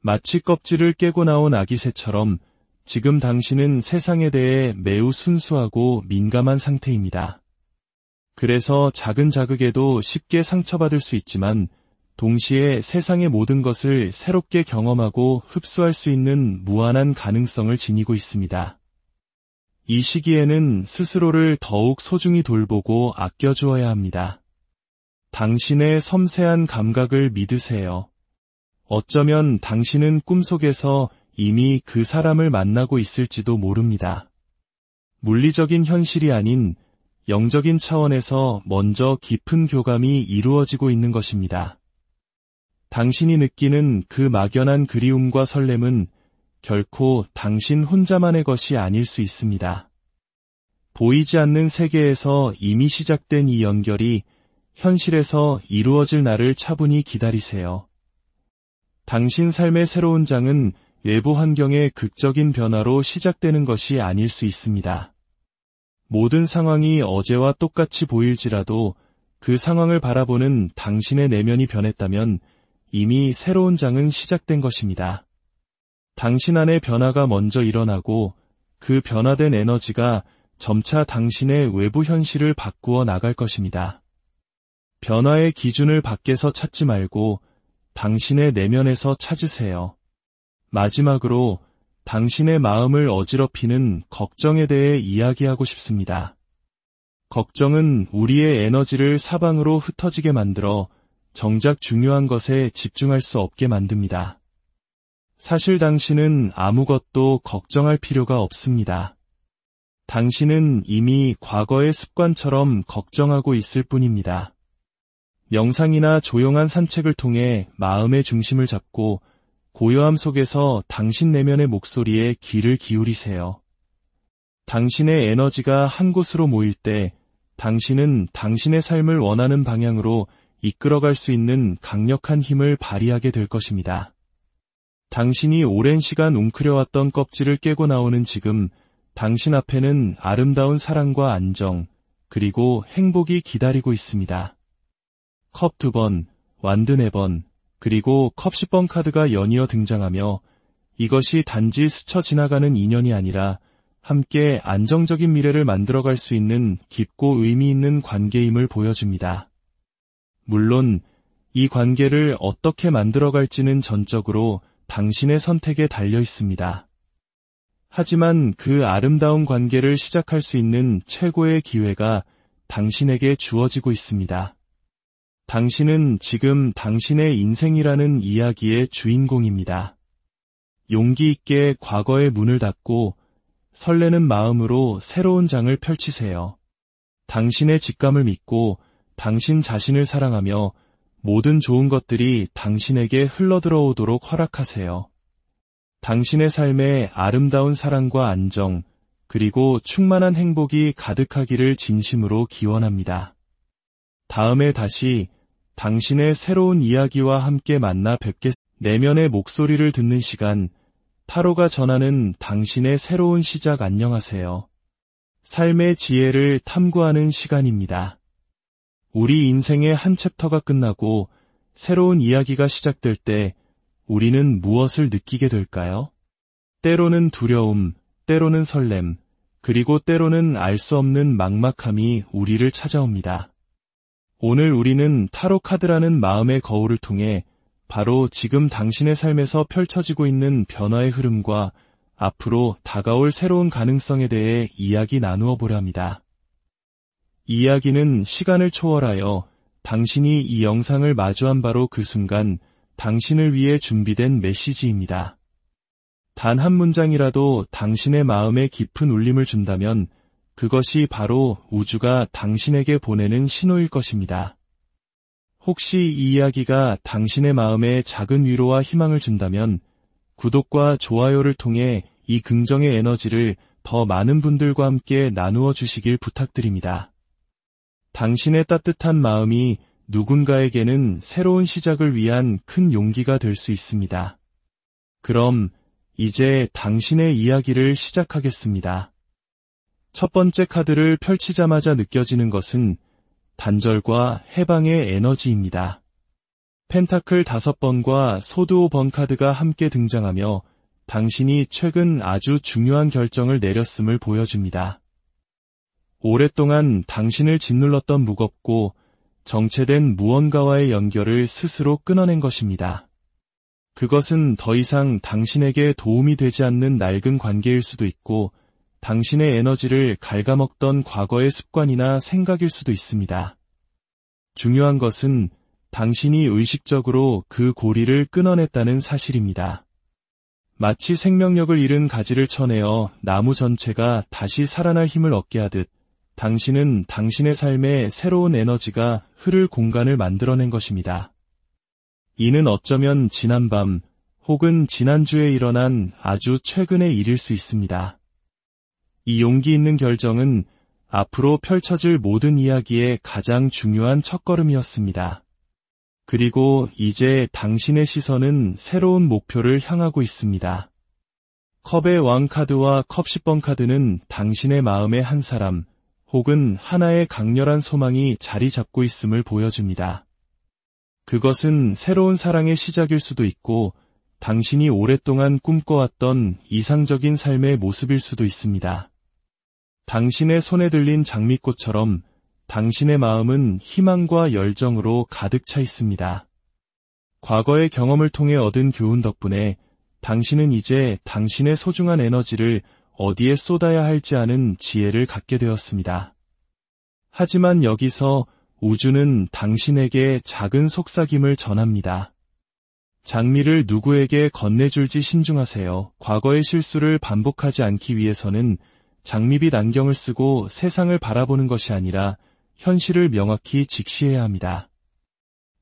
마치 껍질을 깨고 나온 아기새처럼 지금 당신은 세상에 대해 매우 순수하고 민감한 상태입니다. 그래서 작은 자극에도 쉽게 상처받을 수 있지만 동시에 세상의 모든 것을 새롭게 경험하고 흡수할 수 있는 무한한 가능성을 지니고 있습니다. 이 시기에는 스스로를 더욱 소중히 돌보고 아껴주어야 합니다. 당신의 섬세한 감각을 믿으세요. 어쩌면 당신은 꿈속에서 이미 그 사람을 만나고 있을지도 모릅니다. 물리적인 현실이 아닌 영적인 차원에서 먼저 깊은 교감이 이루어지고 있는 것입니다. 당신이 느끼는 그 막연한 그리움과 설렘은 결코 당신 혼자만의 것이 아닐 수 있습니다. 보이지 않는 세계에서 이미 시작된 이 연결이 현실에서 이루어질 날을 차분히 기다리세요. 당신 삶의 새로운 장은 외부 환경의 극적인 변화로 시작되는 것이 아닐 수 있습니다. 모든 상황이 어제와 똑같이 보일지라도 그 상황을 바라보는 당신의 내면이 변했다면 이미 새로운 장은 시작된 것입니다. 당신 안의 변화가 먼저 일어나고 그 변화된 에너지가 점차 당신의 외부 현실을 바꾸어 나갈 것입니다. 변화의 기준을 밖에서 찾지 말고 당신의 내면에서 찾으세요. 마지막으로 당신의 마음을 어지럽히는 걱정에 대해 이야기하고 싶습니다. 걱정은 우리의 에너지를 사방으로 흩어지게 만들어 정작 중요한 것에 집중할 수 없게 만듭니다. 사실 당신은 아무것도 걱정할 필요가 없습니다. 당신은 이미 과거의 습관처럼 걱정하고 있을 뿐입니다. 명상이나 조용한 산책을 통해 마음의 중심을 잡고 고요함 속에서 당신 내면의 목소리에 귀를 기울이세요. 당신의 에너지가 한 곳으로 모일 때 당신은 당신의 삶을 원하는 방향으로 이끌어갈 수 있는 강력한 힘을 발휘하게 될 것입니다. 당신이 오랜 시간 웅크려왔던 껍질을 깨고 나오는 지금 당신 앞에는 아름다운 사랑과 안정, 그리고 행복이 기다리고 있습니다. 컵 2번, 완드 4번, 그리고 컵 10번 카드가 연이어 등장하며 이것이 단지 스쳐 지나가는 인연이 아니라 함께 안정적인 미래를 만들어갈 수 있는 깊고 의미 있는 관계임을 보여줍니다. 물론 이 관계를 어떻게 만들어갈지는 전적으로 당신의 선택에 달려 있습니다. 하지만 그 아름다운 관계를 시작할 수 있는 최고의 기회가 당신에게 주어지고 있습니다. 당신은 지금 당신의 인생이라는 이야기의 주인공입니다. 용기 있게 과거의 문을 닫고 설레는 마음으로 새로운 장을 펼치세요. 당신의 직감을 믿고 당신 자신을 사랑하며 모든 좋은 것들이 당신에게 흘러들어오도록 허락하세요. 당신의 삶에 아름다운 사랑과 안정, 그리고 충만한 행복이 가득하기를 진심으로 기원합니다. 다음에 다시 당신의 새로운 이야기와 함께 만나 뵙겠습니다. 내면의 목소리를 듣는 시간, 타로가 전하는 당신의 새로운 시작. 안녕하세요. 삶의 지혜를 탐구하는 시간입니다. 우리 인생의 한 챕터가 끝나고 새로운 이야기가 시작될 때 우리는 무엇을 느끼게 될까요? 때로는 두려움, 때로는 설렘, 그리고 때로는 알 수 없는 막막함이 우리를 찾아옵니다. 오늘 우리는 타로 카드라는 마음의 거울을 통해 바로 지금 당신의 삶에서 펼쳐지고 있는 변화의 흐름과 앞으로 다가올 새로운 가능성에 대해 이야기 나누어 보려 합니다. 이 이야기는 시간을 초월하여 당신이 이 영상을 마주한 바로 그 순간 당신을 위해 준비된 메시지입니다. 단 한 문장이라도 당신의 마음에 깊은 울림을 준다면 그것이 바로 우주가 당신에게 보내는 신호일 것입니다. 혹시 이 이야기가 당신의 마음에 작은 위로와 희망을 준다면 구독과 좋아요를 통해 이 긍정의 에너지를 더 많은 분들과 함께 나누어 주시길 부탁드립니다. 당신의 따뜻한 마음이 누군가에게는 새로운 시작을 위한 큰 용기가 될 수 있습니다. 그럼 이제 당신의 이야기를 시작하겠습니다. 첫 번째 카드를 펼치자마자 느껴지는 것은 단절과 해방의 에너지입니다. 펜타클 5번과 소드 5번 카드가 함께 등장하며 당신이 최근 아주 중요한 결정을 내렸음을 보여줍니다. 오랫동안 당신을 짓눌렀던 무겁고 정체된 무언가와의 연결을 스스로 끊어낸 것입니다. 그것은 더 이상 당신에게 도움이 되지 않는 낡은 관계일 수도 있고 당신의 에너지를 갉아먹던 과거의 습관이나 생각일 수도 있습니다. 중요한 것은 당신이 의식적으로 그 고리를 끊어냈다는 사실입니다. 마치 생명력을 잃은 가지를 쳐내어 나무 전체가 다시 살아날 힘을 얻게 하듯 당신은 당신의 삶에 새로운 에너지가 흐를 공간을 만들어낸 것입니다. 이는 어쩌면 지난밤 혹은 지난주에 일어난 아주 최근의 일일 수 있습니다. 이 용기 있는 결정은 앞으로 펼쳐질 모든 이야기의 가장 중요한 첫걸음이었습니다. 그리고 이제 당신의 시선은 새로운 목표를 향하고 있습니다. 컵의 왕 카드와 컵 10번 카드는 당신의 마음의 한 사람 혹은 하나의 강렬한 소망이 자리 잡고 있음을 보여줍니다. 그것은 새로운 사랑의 시작일 수도 있고 당신이 오랫동안 꿈꿔왔던 이상적인 삶의 모습일 수도 있습니다. 당신의 손에 들린 장미꽃처럼 당신의 마음은 희망과 열정으로 가득 차 있습니다. 과거의 경험을 통해 얻은 교훈 덕분에 당신은 이제 당신의 소중한 에너지를 어디에 쏟아야 할지 아는 지혜를 갖게 되었습니다. 하지만 여기서 우주는 당신에게 작은 속삭임을 전합니다. 장미를 누구에게 건네줄지 신중하세요. 과거의 실수를 반복하지 않기 위해서는 장미빛 안경을 쓰고 세상을 바라보는 것이 아니라 현실을 명확히 직시해야 합니다.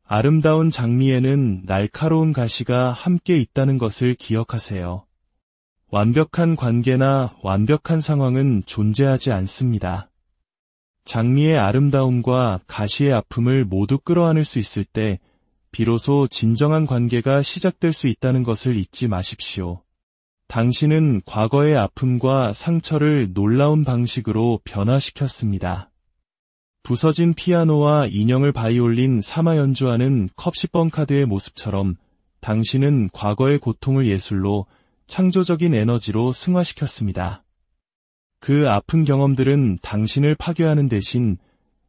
아름다운 장미에는 날카로운 가시가 함께 있다는 것을 기억하세요. 완벽한 관계나 완벽한 상황은 존재하지 않습니다. 장미의 아름다움과 가시의 아픔을 모두 끌어안을 수 있을 때 비로소 진정한 관계가 시작될 수 있다는 것을 잊지 마십시오. 당신은 과거의 아픔과 상처를 놀라운 방식으로 변화시켰습니다. 부서진 피아노와 인형을 바이올린 사마 연주하는 컵시번 카드의 모습처럼 당신은 과거의 고통을 예술로 창조적인 에너지로 승화시켰습니다. 그 아픈 경험들은 당신을 파괴하는 대신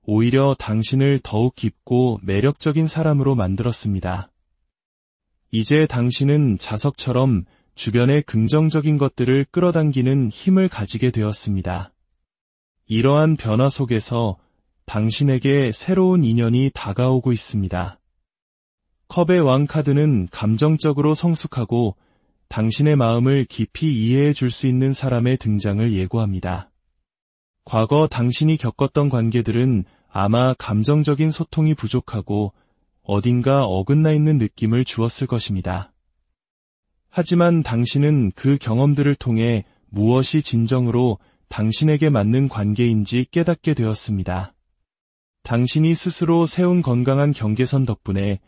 오히려 당신을 더욱 깊고 매력적인 사람으로 만들었습니다. 이제 당신은 자석처럼 주변의 긍정적인 것들을 끌어당기는 힘을 가지게 되었습니다. 이러한 변화 속에서 당신에게 새로운 인연이 다가오고 있습니다. 컵의 왕 카드는 감정적으로 성숙하고 당신의 마음을 깊이 이해해 줄 수 있는 사람의 등장을 예고합니다. 과거 당신이 겪었던 관계들은 아마 감정적인 소통이 부족하고 어딘가 어긋나 있는 느낌을 주었을 것입니다. 하지만 당신은 그 경험들을 통해 무엇이 진정으로 당신에게 맞는 관계인지 깨닫게 되었습니다. 당신이 스스로 세운 건강한 경계선 덕분에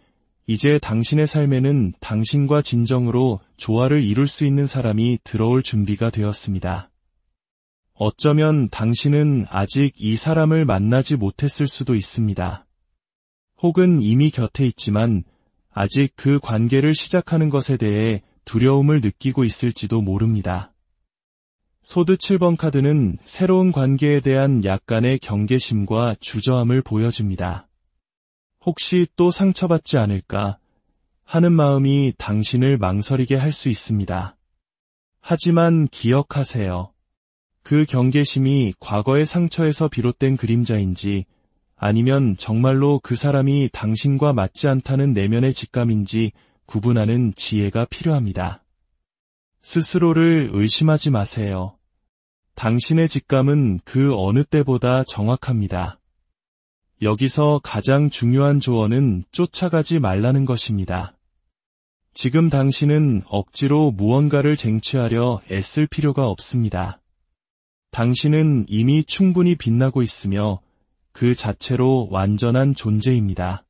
이제 당신의 삶에는 당신과 진정으로 조화를 이룰 수 있는 사람이 들어올 준비가 되었습니다. 어쩌면 당신은 아직 이 사람을 만나지 못했을 수도 있습니다. 혹은 이미 곁에 있지만 아직 그 관계를 시작하는 것에 대해 두려움을 느끼고 있을지도 모릅니다. 소드 7번 카드는 새로운 관계에 대한 약간의 경계심과 주저함을 보여줍니다. 혹시 또 상처받지 않을까 하는 마음이 당신을 망설이게 할 수 있습니다. 하지만 기억하세요. 그 경계심이 과거의 상처에서 비롯된 그림자인지 아니면 정말로 그 사람이 당신과 맞지 않다는 내면의 직감인지 구분하는 지혜가 필요합니다. 스스로를 의심하지 마세요. 당신의 직감은 그 어느 때보다 정확합니다. 여기서 가장 중요한 조언은 쫓아가지 말라는 것입니다. 지금 당신은 억지로 무언가를 쟁취하려 애쓸 필요가 없습니다. 당신은 이미 충분히 빛나고 있으며 그 자체로 완전한 존재입니다.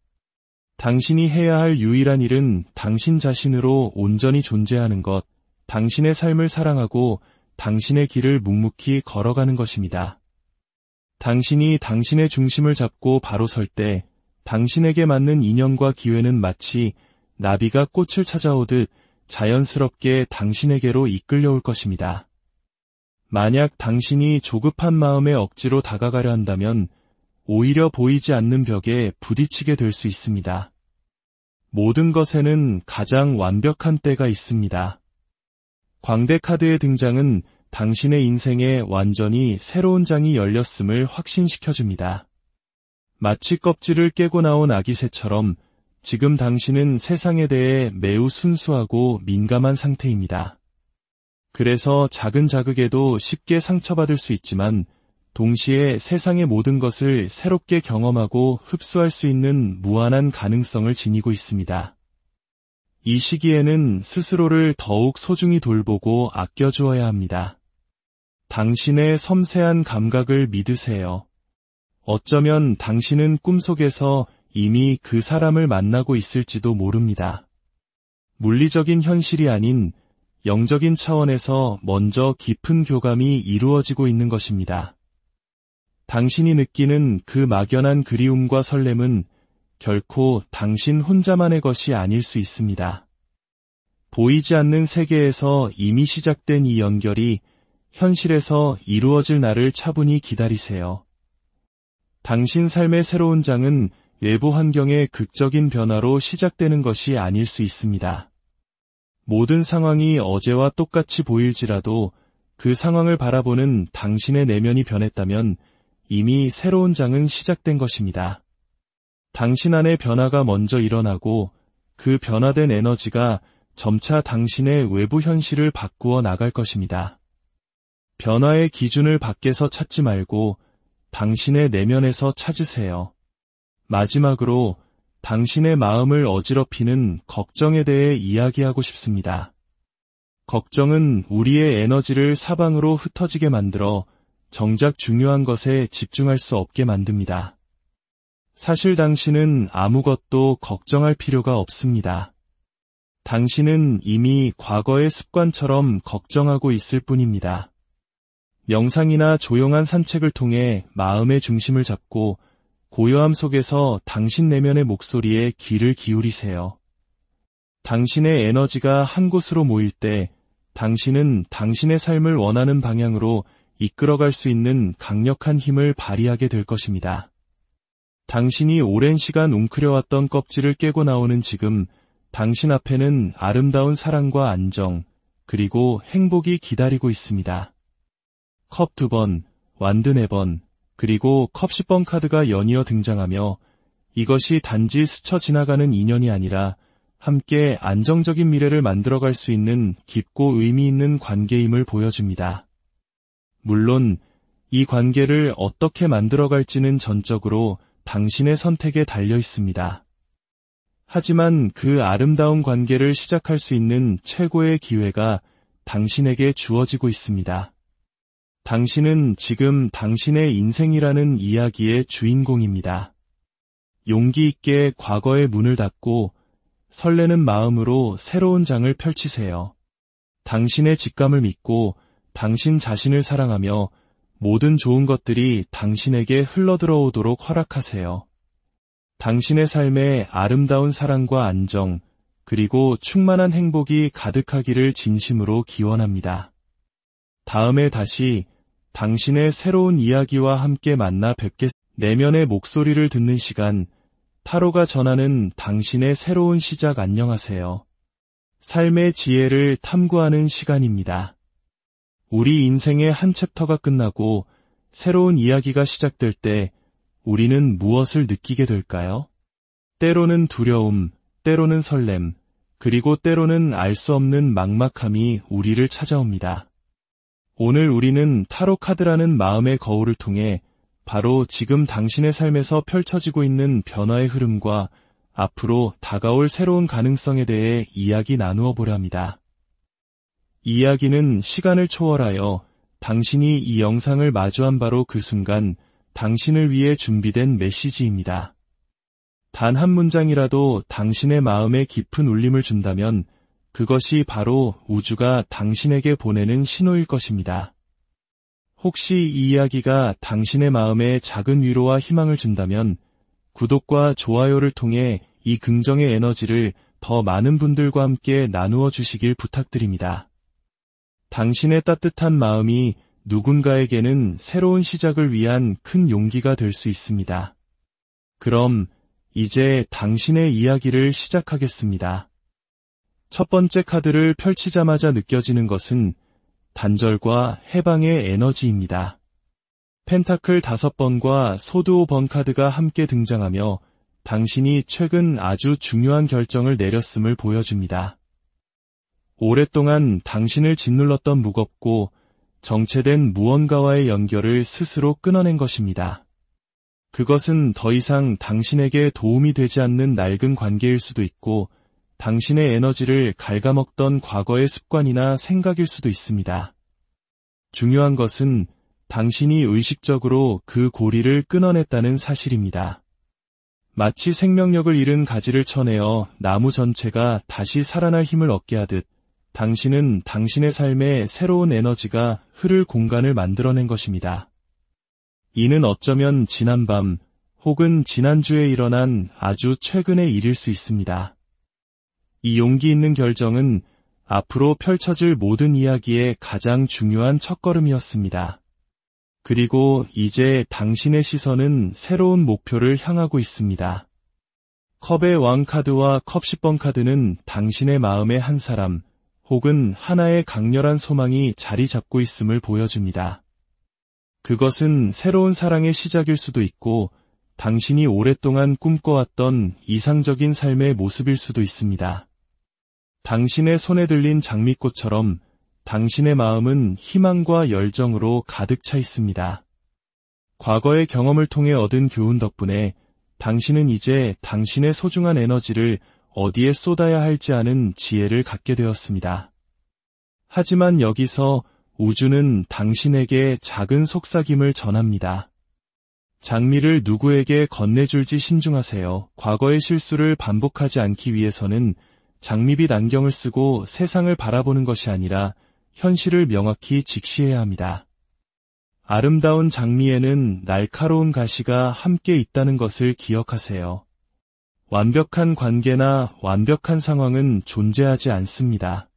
당신이 해야 할 유일한 일은 당신 자신으로 온전히 존재하는 것, 당신의 삶을 사랑하고 당신의 길을 묵묵히 걸어가는 것입니다. 당신이 당신의 중심을 잡고 바로 설 때 당신에게 맞는 인연과 기회는 마치 나비가 꽃을 찾아오듯 자연스럽게 당신에게로 이끌려올 것입니다. 만약 당신이 조급한 마음에 억지로 다가가려 한다면 오히려 보이지 않는 벽에 부딪히게 될 수 있습니다. 모든 것에는 가장 완벽한 때가 있습니다. 광대 카드의 등장은 당신의 인생에 완전히 새로운 장이 열렸음을 확신시켜줍니다. 마치 껍질을 깨고 나온 아기새처럼 지금 당신은 세상에 대해 매우 순수하고 민감한 상태입니다. 그래서 작은 자극에도 쉽게 상처받을 수 있지만 동시에 세상의 모든 것을 새롭게 경험하고 흡수할 수 있는 무한한 가능성을 지니고 있습니다. 이 시기에는 스스로를 더욱 소중히 돌보고 아껴주어야 합니다. 당신의 섬세한 감각을 믿으세요. 어쩌면 당신은 꿈속에서 이미 그 사람을 만나고 있을지도 모릅니다. 물리적인 현실이 아닌 영적인 차원에서 먼저 깊은 교감이 이루어지고 있는 것입니다. 당신이 느끼는 그 막연한 그리움과 설렘은 결코 당신 혼자만의 것이 아닐 수 있습니다. 보이지 않는 세계에서 이미 시작된 이 연결이 현실에서 이루어질 날을 차분히 기다리세요. 당신 삶의 새로운 장은 외부 환경의 극적인 변화로 시작되는 것이 아닐 수 있습니다. 모든 상황이 어제와 똑같이 보일지라도 그 상황을 바라보는 당신의 내면이 변했다면 이미 새로운 장은 시작된 것입니다. 당신 안의 변화가 먼저 일어나고 그 변화된 에너지가 점차 당신의 외부 현실을 바꾸어 나갈 것입니다. 변화의 기준을 밖에서 찾지 말고 당신의 내면에서 찾으세요. 마지막으로 당신의 마음을 어지럽히는 걱정에 대해 이야기하고 싶습니다. 걱정은 우리의 에너지를 사방으로 흩어지게 만들어 정작 중요한 것에 집중할 수 없게 만듭니다. 사실 당신은 아무것도 걱정할 필요가 없습니다. 당신은 이미 과거의 습관처럼 걱정하고 있을 뿐입니다. 명상이나 조용한 산책을 통해 마음의 중심을 잡고 고요함 속에서 당신 내면의 목소리에 귀를 기울이세요. 당신의 에너지가 한 곳으로 모일 때 당신은 당신의 삶을 원하는 방향으로 이끌어갈 수 있는 강력한 힘을 발휘하게 될 것입니다. 당신이 오랜 시간 웅크려왔던 껍질을 깨고 나오는 지금 당신 앞에는 아름다운 사랑과 안정, 그리고 행복이 기다리고 있습니다. 컵 2번, 완드 4번, 그리고 컵 10번 카드가 연이어 등장하며 이것이 단지 스쳐 지나가는 인연이 아니라 함께 안정적인 미래를 만들어갈 수 있는 깊고 의미 있는 관계임을 보여줍니다. 물론 이 관계를 어떻게 만들어갈지는 전적으로 당신의 선택에 달려 있습니다. 하지만 그 아름다운 관계를 시작할 수 있는 최고의 기회가 당신에게 주어지고 있습니다. 당신은 지금 당신의 인생이라는 이야기의 주인공입니다. 용기 있게 과거의 문을 닫고 설레는 마음으로 새로운 장을 펼치세요. 당신의 직감을 믿고 당신 자신을 사랑하며 모든 좋은 것들이 당신에게 흘러들어오도록 허락하세요. 당신의 삶에 아름다운 사랑과 안정, 그리고 충만한 행복이 가득하기를 진심으로 기원합니다. 다음에 다시 당신의 새로운 이야기와 함께 만나 내면의 목소리를 듣는 시간, 타로가 전하는 당신의 새로운 시작. 안녕하세요. 삶의 지혜를 탐구하는 시간입니다. 우리 인생의 한 챕터가 끝나고 새로운 이야기가 시작될 때 우리는 무엇을 느끼게 될까요? 때로는 두려움, 때로는 설렘, 그리고 때로는 알 수 없는 막막함이 우리를 찾아옵니다. 오늘 우리는 타로 카드라는 마음의 거울을 통해 바로 지금 당신의 삶에서 펼쳐지고 있는 변화의 흐름과 앞으로 다가올 새로운 가능성에 대해 이야기 나누어 보려 합니다. 이 이야기는 시간을 초월하여 당신이 이 영상을 마주한 바로 그 순간 당신을 위해 준비된 메시지입니다. 단 한 문장이라도 당신의 마음에 깊은 울림을 준다면 그것이 바로 우주가 당신에게 보내는 신호일 것입니다. 혹시 이 이야기가 당신의 마음에 작은 위로와 희망을 준다면 구독과 좋아요를 통해 이 긍정의 에너지를 더 많은 분들과 함께 나누어 주시길 부탁드립니다. 당신의 따뜻한 마음이 누군가에게는 새로운 시작을 위한 큰 용기가 될 수 있습니다. 그럼 이제 당신의 이야기를 시작하겠습니다. 첫 번째 카드를 펼치자마자 느껴지는 것은 단절과 해방의 에너지입니다. 펜타클 5번과 소드 5번 카드가 함께 등장하며 당신이 최근 아주 중요한 결정을 내렸음을 보여줍니다. 오랫동안 당신을 짓눌렀던 무겁고 정체된 무언가와의 연결을 스스로 끊어낸 것입니다. 그것은 더 이상 당신에게 도움이 되지 않는 낡은 관계일 수도 있고 당신의 에너지를 갉아먹던 과거의 습관이나 생각일 수도 있습니다. 중요한 것은 당신이 의식적으로 그 고리를 끊어냈다는 사실입니다. 마치 생명력을 잃은 가지를 쳐내어 나무 전체가 다시 살아날 힘을 얻게 하듯 당신은 당신의 삶에 새로운 에너지가 흐를 공간을 만들어낸 것입니다. 이는 어쩌면 지난밤 혹은 지난주에 일어난 아주 최근의 일일 수 있습니다. 이 용기 있는 결정은 앞으로 펼쳐질 모든 이야기의 가장 중요한 첫걸음이었습니다. 그리고 이제 당신의 시선은 새로운 목표를 향하고 있습니다. 컵의 왕 카드와 컵 10번 카드는 당신의 마음의 한 사람 혹은 하나의 강렬한 소망이 자리 잡고 있음을 보여줍니다. 그것은 새로운 사랑의 시작일 수도 있고 당신이 오랫동안 꿈꿔왔던 이상적인 삶의 모습일 수도 있습니다. 당신의 손에 들린 장미꽃처럼 당신의 마음은 희망과 열정으로 가득 차 있습니다. 과거의 경험을 통해 얻은 교훈 덕분에 당신은 이제 당신의 소중한 에너지를 어디에 쏟아야 할지 아는 지혜를 갖게 되었습니다. 하지만 여기서 우주는 당신에게 작은 속삭임을 전합니다. 장미를 누구에게 건네줄지 신중하세요. 과거의 실수를 반복하지 않기 위해서는 장미빛 안경을 쓰고 세상을 바라보는 것이 아니라 현실을 명확히 직시해야 합니다. 아름다운 장미에는 날카로운 가시가 함께 있다는 것을 기억하세요. 완벽한 관계나 완벽한 상황은 존재하지 않습니다.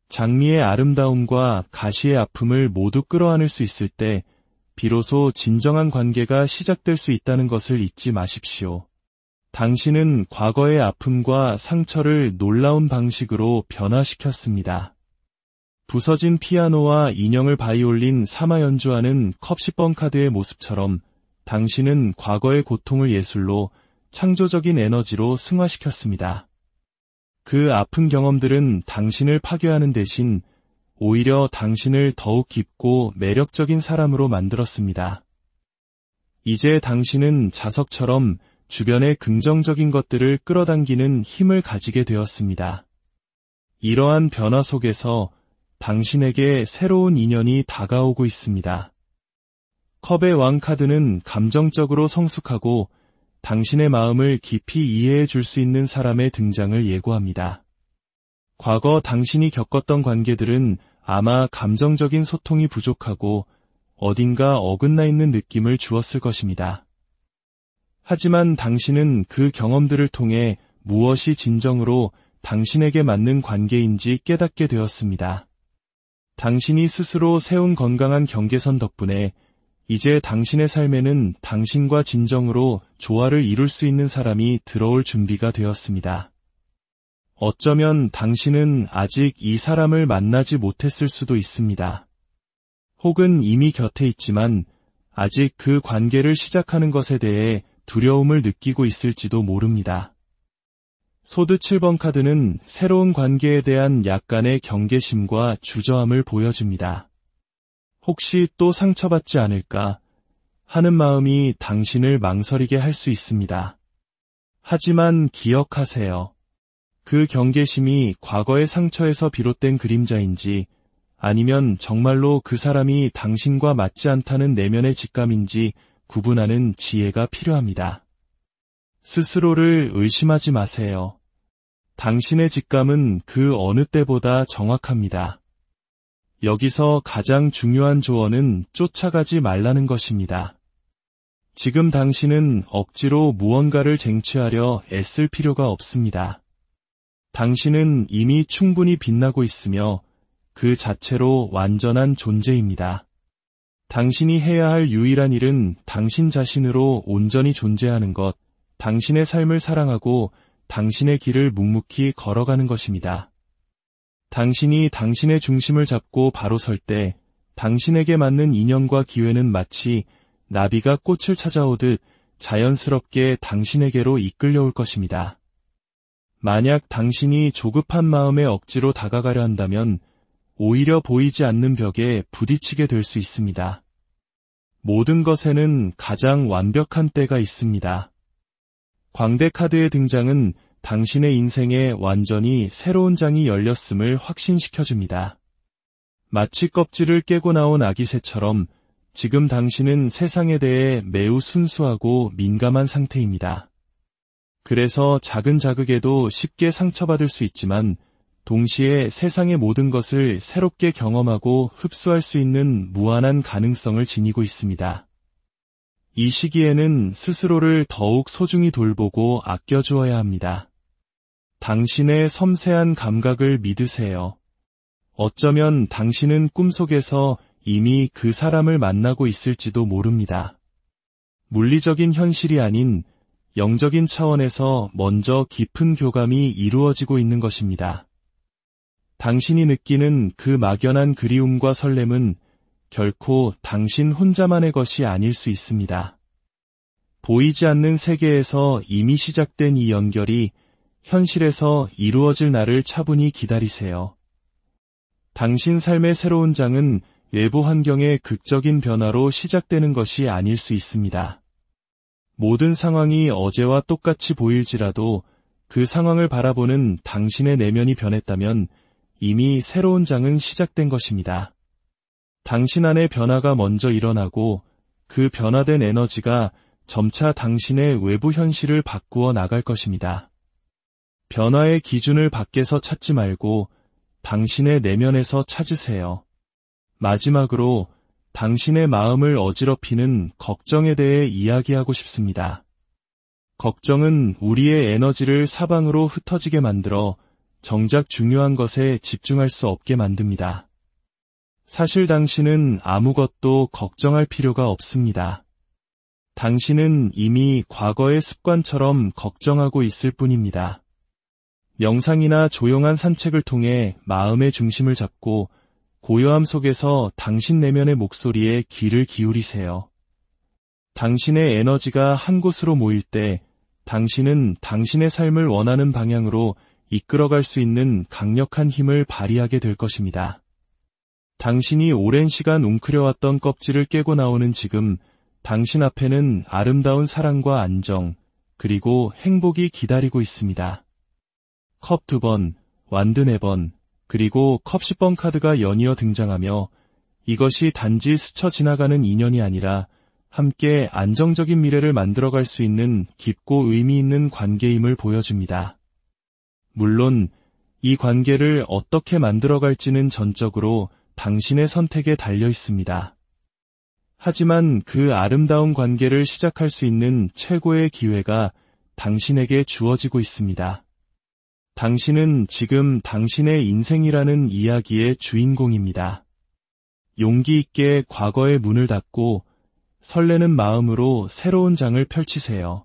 장미의 아름다움과 가시의 아픔을 모두 끌어안을 수 있을 때 비로소 진정한 관계가 시작될 수 있다는 것을 잊지 마십시오. 당신은 과거의 아픔과 상처를 놀라운 방식으로 변화시켰습니다. 부서진 피아노와 인형을 바이올린 삼아 연주하는 컵시번 카드의 모습처럼 당신은 과거의 고통을 예술로 창조적인 에너지로 승화시켰습니다. 그 아픈 경험들은 당신을 파괴하는 대신 오히려 당신을 더욱 깊고 매력적인 사람으로 만들었습니다. 이제 당신은 자석처럼 주변의 긍정적인 것들을 끌어당기는 힘을 가지게 되었습니다. 이러한 변화 속에서 당신에게 새로운 인연이 다가오고 있습니다. 컵의 왕 카드는 감정적으로 성숙하고 당신의 마음을 깊이 이해해 줄 수 있는 사람의 등장을 예고합니다. 과거 당신이 겪었던 관계들은 아마 감정적인 소통이 부족하고 어딘가 어긋나 있는 느낌을 주었을 것입니다. 하지만 당신은 그 경험들을 통해 무엇이 진정으로 당신에게 맞는 관계인지 깨닫게 되었습니다. 당신이 스스로 세운 건강한 경계선 덕분에 이제 당신의 삶에는 당신과 진정으로 조화를 이룰 수 있는 사람이 들어올 준비가 되었습니다. 어쩌면 당신은 아직 이 사람을 만나지 못했을 수도 있습니다. 혹은 이미 곁에 있지만 아직 그 관계를 시작하는 것에 대해 두려움을 느끼고 있을지도 모릅니다. 소드 7번 카드는 새로운 관계에 대한 약간의 경계심과 주저함을 보여줍니다. 혹시 또 상처받지 않을까 하는 마음이 당신을 망설이게 할 수 있습니다. 하지만 기억하세요. 그 경계심이 과거의 상처에서 비롯된 그림자인지 아니면 정말로 그 사람이 당신과 맞지 않다는 내면의 직감인지 구분하는 지혜가 필요합니다. 스스로를 의심하지 마세요. 당신의 직감은 그 어느 때보다 정확합니다. 여기서 가장 중요한 조언은 쫓아가지 말라는 것입니다. 지금 당신은 억지로 무언가를 쟁취하려 애쓸 필요가 없습니다. 당신은 이미 충분히 빛나고 있으며 그 자체로 완전한 존재입니다. 당신이 해야 할 유일한 일은 당신 자신으로 온전히 존재하는 것, 당신의 삶을 사랑하고 당신의 길을 묵묵히 걸어가는 것입니다. 당신이 당신의 중심을 잡고 바로 설 때 당신에게 맞는 인연과 기회는 마치 나비가 꽃을 찾아오듯 자연스럽게 당신에게로 이끌려올 것입니다. 만약 당신이 조급한 마음에 억지로 다가가려 한다면 오히려 보이지 않는 벽에 부딪히게 될 수 있습니다. 모든 것에는 가장 완벽한 때가 있습니다. 광대 카드의 등장은 당신의 인생에 완전히 새로운 장이 열렸음을 확신시켜줍니다. 마치 껍질을 깨고 나온 아기 새처럼 지금 당신은 세상에 대해 매우 순수하고 민감한 상태입니다. 그래서 작은 자극에도 쉽게 상처받을 수 있지만 동시에 세상의 모든 것을 새롭게 경험하고 흡수할 수 있는 무한한 가능성을 지니고 있습니다. 이 시기에는 스스로를 더욱 소중히 돌보고 아껴주어야 합니다. 당신의 섬세한 감각을 믿으세요. 어쩌면 당신은 꿈속에서 이미 그 사람을 만나고 있을지도 모릅니다. 물리적인 현실이 아닌 영적인 차원에서 먼저 깊은 교감이 이루어지고 있는 것입니다. 당신이 느끼는 그 막연한 그리움과 설렘은 결코 당신 혼자만의 것이 아닐 수 있습니다. 보이지 않는 세계에서 이미 시작된 이 연결이 현실에서 이루어질 날을 차분히 기다리세요. 당신 삶의 새로운 장은 외부 환경의 극적인 변화로 시작되는 것이 아닐 수 있습니다. 모든 상황이 어제와 똑같이 보일지라도 그 상황을 바라보는 당신의 내면이 변했다면 이미 새로운 장은 시작된 것입니다. 당신 안에 변화가 먼저 일어나고 그 변화된 에너지가 점차 당신의 외부 현실을 바꾸어 나갈 것입니다. 변화의 기준을 밖에서 찾지 말고 당신의 내면에서 찾으세요. 마지막으로 당신의 마음을 어지럽히는 걱정에 대해 이야기하고 싶습니다. 걱정은 우리의 에너지를 사방으로 흩어지게 만들어 정작 중요한 것에 집중할 수 없게 만듭니다. 사실 당신은 아무것도 걱정할 필요가 없습니다. 당신은 이미 과거의 습관처럼 걱정하고 있을 뿐입니다. 명상이나 조용한 산책을 통해 마음의 중심을 잡고 고요함 속에서 당신 내면의 목소리에 귀를 기울이세요. 당신의 에너지가 한 곳으로 모일 때 당신은 당신의 삶을 원하는 방향으로 이끌어갈 수 있는 강력한 힘을 발휘하게 될 것입니다. 당신이 오랜 시간 웅크려왔던 껍질을 깨고 나오는 지금 당신 앞에는 아름다운 사랑과 안정, 그리고 행복이 기다리고 있습니다. 컵 2번, 완드 4번, 그리고 컵 10번 카드가 연이어 등장하며 이것이 단지 스쳐 지나가는 인연이 아니라 함께 안정적인 미래를 만들어갈 수 있는 깊고 의미 있는 관계임을 보여줍니다. 물론 이 관계를 어떻게 만들어갈지는 전적으로 당신의 선택에 달려 있습니다. 하지만 그 아름다운 관계를 시작할 수 있는 최고의 기회가 당신에게 주어지고 있습니다. 당신은 지금 당신의 인생이라는 이야기의 주인공입니다. 용기 있게 과거의 문을 닫고 설레는 마음으로 새로운 장을 펼치세요.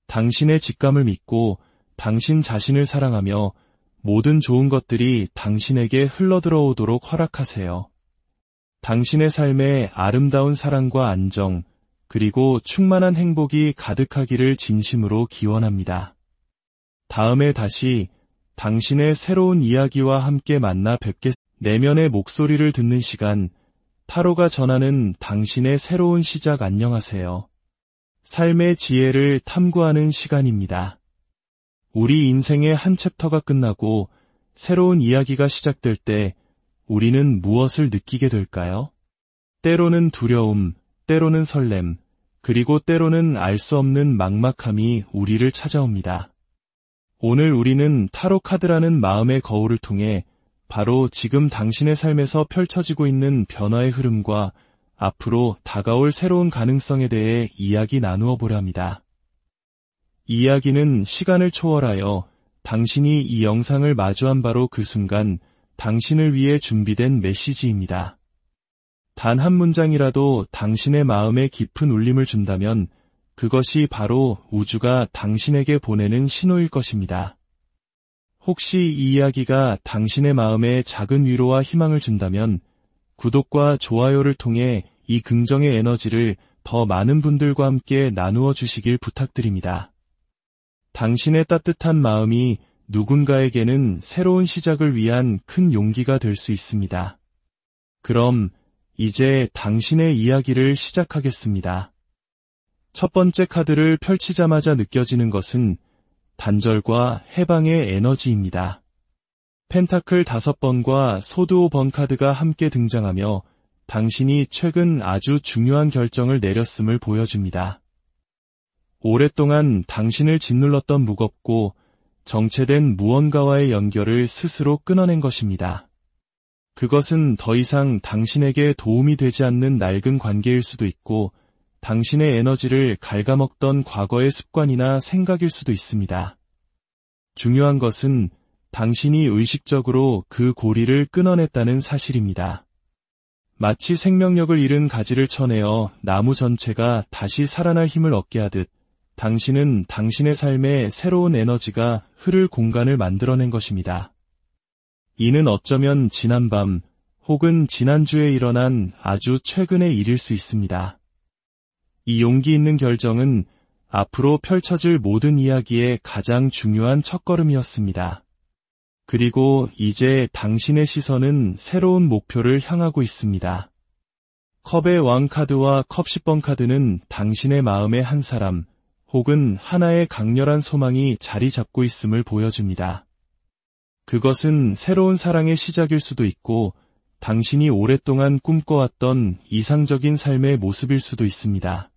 당신의 직감을 믿고 당신 자신을 사랑하며 모든 좋은 것들이 당신에게 흘러들어오도록 허락하세요. 당신의 삶에 아름다운 사랑과 안정, 그리고 충만한 행복이 가득하기를 진심으로 기원합니다. 다음에 다시 당신의 새로운 이야기와 함께 만나 뵙겠습니다. 내면의 목소리를 듣는 시간, 타로가 전하는 당신의 새로운 시작. 안녕하세요. 삶의 지혜를 탐구하는 시간입니다. 우리 인생의 한 챕터가 끝나고 새로운 이야기가 시작될 때 우리는 무엇을 느끼게 될까요? 때로는 두려움, 때로는 설렘, 그리고 때로는 알 수 없는 막막함이 우리를 찾아옵니다. 오늘 우리는 타로 카드라는 마음의 거울을 통해 바로 지금 당신의 삶에서 펼쳐지고 있는 변화의 흐름과 앞으로 다가올 새로운 가능성에 대해 이야기 나누어 보려 합니다. 이 이야기는 시간을 초월하여 당신이 이 영상을 마주한 바로 그 순간 당신을 위해 준비된 메시지입니다. 단 한 문장이라도 당신의 마음에 깊은 울림을 준다면 그것이 바로 우주가 당신에게 보내는 신호일 것입니다. 혹시 이 이야기가 당신의 마음에 작은 위로와 희망을 준다면 구독과 좋아요를 통해 이 긍정의 에너지를 더 많은 분들과 함께 나누어 주시길 부탁드립니다. 당신의 따뜻한 마음이 누군가에게는 새로운 시작을 위한 큰 용기가 될 수 있습니다. 그럼 이제 당신의 이야기를 시작하겠습니다. 첫 번째 카드를 펼치자마자 느껴지는 것은 단절과 해방의 에너지입니다. 펜타클 5번과 소드 5번 카드가 함께 등장하며 당신이 최근 아주 중요한 결정을 내렸음을 보여줍니다. 오랫동안 당신을 짓눌렀던 무겁고 정체된 무언가와의 연결을 스스로 끊어낸 것입니다. 그것은 더 이상 당신에게 도움이 되지 않는 낡은 관계일 수도 있고 당신의 에너지를 갉아먹던 과거의 습관이나 생각일 수도 있습니다. 중요한 것은 당신이 의식적으로 그 고리를 끊어냈다는 사실입니다. 마치 생명력을 잃은 가지를 쳐내어 나무 전체가 다시 살아날 힘을 얻게 하듯 당신은 당신의 삶에 새로운 에너지가 흐를 공간을 만들어낸 것입니다. 이는 어쩌면 지난밤 혹은 지난주에 일어난 아주 최근의 일일 수 있습니다. 이 용기 있는 결정은 앞으로 펼쳐질 모든 이야기의 가장 중요한 첫걸음이었습니다. 그리고 이제 당신의 시선은 새로운 목표를 향하고 있습니다. 컵의 왕 카드와 컵 10번 카드는 당신의 마음의 한 사람 혹은 하나의 강렬한 소망이 자리 잡고 있음을 보여줍니다. 그것은 새로운 사랑의 시작일 수도 있고 당신이 오랫동안 꿈꿔왔던 이상적인 삶의 모습일 수도 있습니다.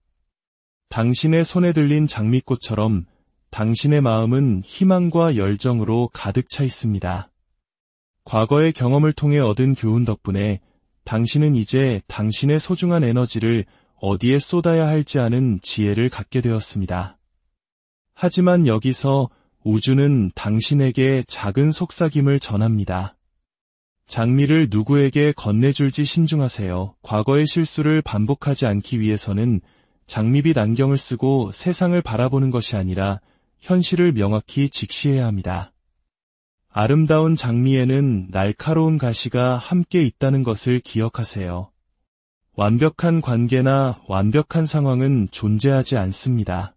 당신의 손에 들린 장미꽃처럼 당신의 마음은 희망과 열정으로 가득 차 있습니다. 과거의 경험을 통해 얻은 교훈 덕분에 당신은 이제 당신의 소중한 에너지를 어디에 쏟아야 할지 아는 지혜를 갖게 되었습니다. 하지만 여기서 우주는 당신에게 작은 속삭임을 전합니다. 장미를 누구에게 건네줄지 신중하세요. 과거의 실수를 반복하지 않기 위해서는 장미빛 안경을 쓰고 세상을 바라보는 것이 아니라 현실을 명확히 직시해야 합니다. 아름다운 장미에는 날카로운 가시가 함께 있다는 것을 기억하세요. 완벽한 관계나 완벽한 상황은 존재하지 않습니다.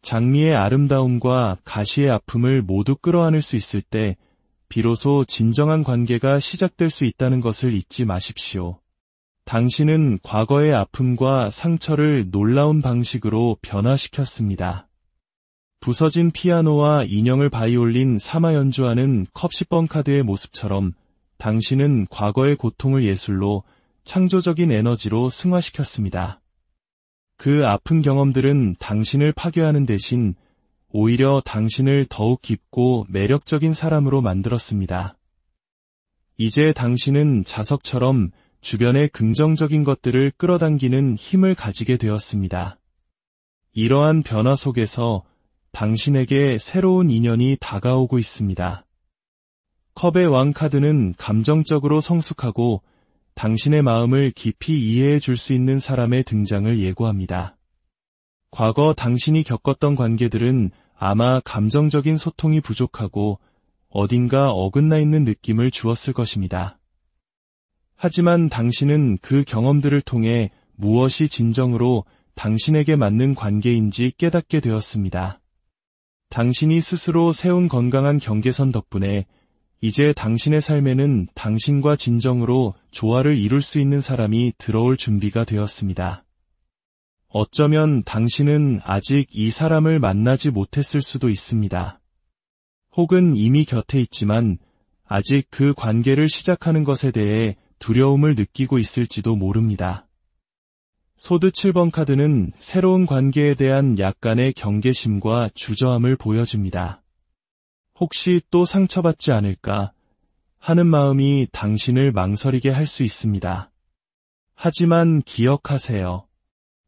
장미의 아름다움과 가시의 아픔을 모두 끌어안을 수 있을 때 비로소 진정한 관계가 시작될 수 있다는 것을 잊지 마십시오. 당신은 과거의 아픔과 상처를 놀라운 방식으로 변화시켰습니다. 부서진 피아노와 인형을 바이올린 삼아 연주하는 컵시번 카드의 모습처럼 당신은 과거의 고통을 예술로 창조적인 에너지로 승화시켰습니다. 그 아픈 경험들은 당신을 파괴하는 대신 오히려 당신을 더욱 깊고 매력적인 사람으로 만들었습니다. 이제 당신은 자석처럼 주변의 긍정적인 것들을 끌어당기는 힘을 가지게 되었습니다. 이러한 변화 속에서 당신에게 새로운 인연이 다가오고 있습니다. 컵의 왕 카드는 감정적으로 성숙하고 당신의 마음을 깊이 이해해 줄 수 있는 사람의 등장을 예고합니다. 과거 당신이 겪었던 관계들은 아마 감정적인 소통이 부족하고 어딘가 어긋나 있는 느낌을 주었을 것입니다. 하지만 당신은 그 경험들을 통해 무엇이 진정으로 당신에게 맞는 관계인지 깨닫게 되었습니다. 당신이 스스로 세운 건강한 경계선 덕분에 이제 당신의 삶에는 당신과 진정으로 조화를 이룰 수 있는 사람이 들어올 준비가 되었습니다. 어쩌면 당신은 아직 이 사람을 만나지 못했을 수도 있습니다. 혹은 이미 곁에 있지만 아직 그 관계를 시작하는 것에 대해 두려움을 느끼고 있을지도 모릅니다. 소드 7번 카드는 새로운 관계에 대한 약간의 경계심과 주저함을 보여줍니다. 혹시 또 상처받지 않을까 하는 마음이 당신을 망설이게 할 수 있습니다. 하지만 기억하세요.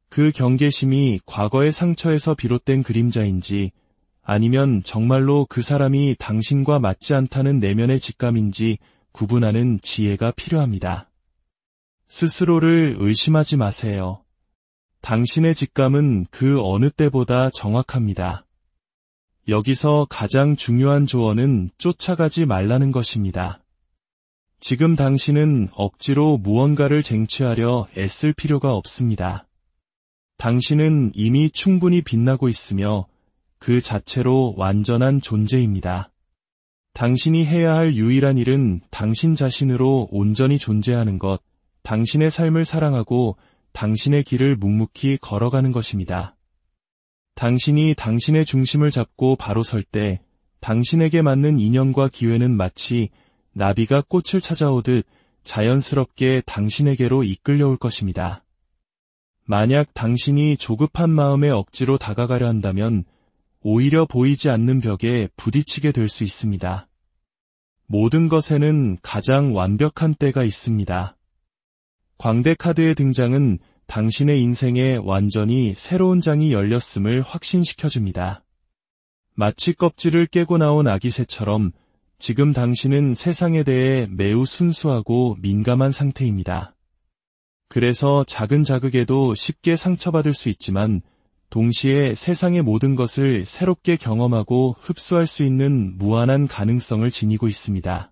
그 경계심이 과거의 상처에서 비롯된 그림자인지 아니면 정말로 그 사람이 당신과 맞지 않다는 내면의 직감인지 구분하는 지혜가 필요합니다. 스스로를 의심하지 마세요. 당신의 직감은 그 어느 때보다 정확합니다. 여기서 가장 중요한 조언은 쫓아가지 말라는 것입니다. 지금 당신은 억지로 무언가를 쟁취하려 애쓸 필요가 없습니다. 당신은 이미 충분히 빛나고 있으며 그 자체로 완전한 존재입니다. 당신이 해야 할 유일한 일은 당신 자신으로 온전히 존재하는 것, 당신의 삶을 사랑하고 당신의 길을 묵묵히 걸어가는 것입니다. 당신이 당신의 중심을 잡고 바로 설 때 당신에게 맞는 인연과 기회는 마치 나비가 꽃을 찾아오듯 자연스럽게 당신에게로 이끌려올 것입니다. 만약 당신이 조급한 마음에 억지로 다가가려 한다면 오히려 보이지 않는 벽에 부딪히게 될 수 있습니다. 모든 것에는 가장 완벽한 때가 있습니다. 광대 카드의 등장은 당신의 인생에 완전히 새로운 장이 열렸음을 확신시켜줍니다. 마치 껍질을 깨고 나온 아기새처럼 지금 당신은 세상에 대해 매우 순수하고 민감한 상태입니다. 그래서 작은 자극에도 쉽게 상처받을 수 있지만 동시에 세상의 모든 것을 새롭게 경험하고 흡수할 수 있는 무한한 가능성을 지니고 있습니다.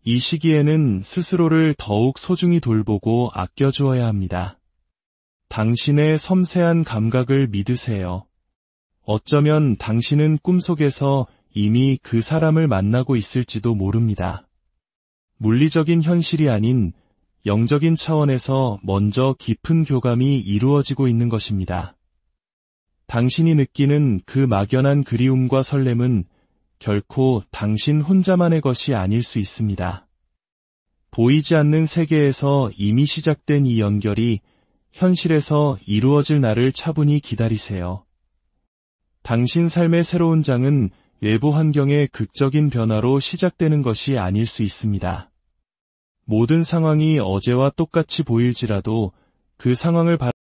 이 시기에는 스스로를 더욱 소중히 돌보고 아껴주어야 합니다. 당신의 섬세한 감각을 믿으세요. 어쩌면 당신은 꿈속에서 이미 그 사람을 만나고 있을지도 모릅니다. 물리적인 현실이 아닌 영적인 차원에서 먼저 깊은 교감이 이루어지고 있는 것입니다. 당신이 느끼는 그 막연한 그리움과 설렘은 결코 당신 혼자만의 것이 아닐 수 있습니다. 보이지 않는 세계에서 이미 시작된 이 연결이 현실에서 이루어질 날을 차분히 기다리세요. 당신 삶의 새로운 장은 외부 환경의 극적인 변화로 시작되는 것이 아닐 수 있습니다. 모든 상황이 어제와 똑같이 보일지라도 그 상황을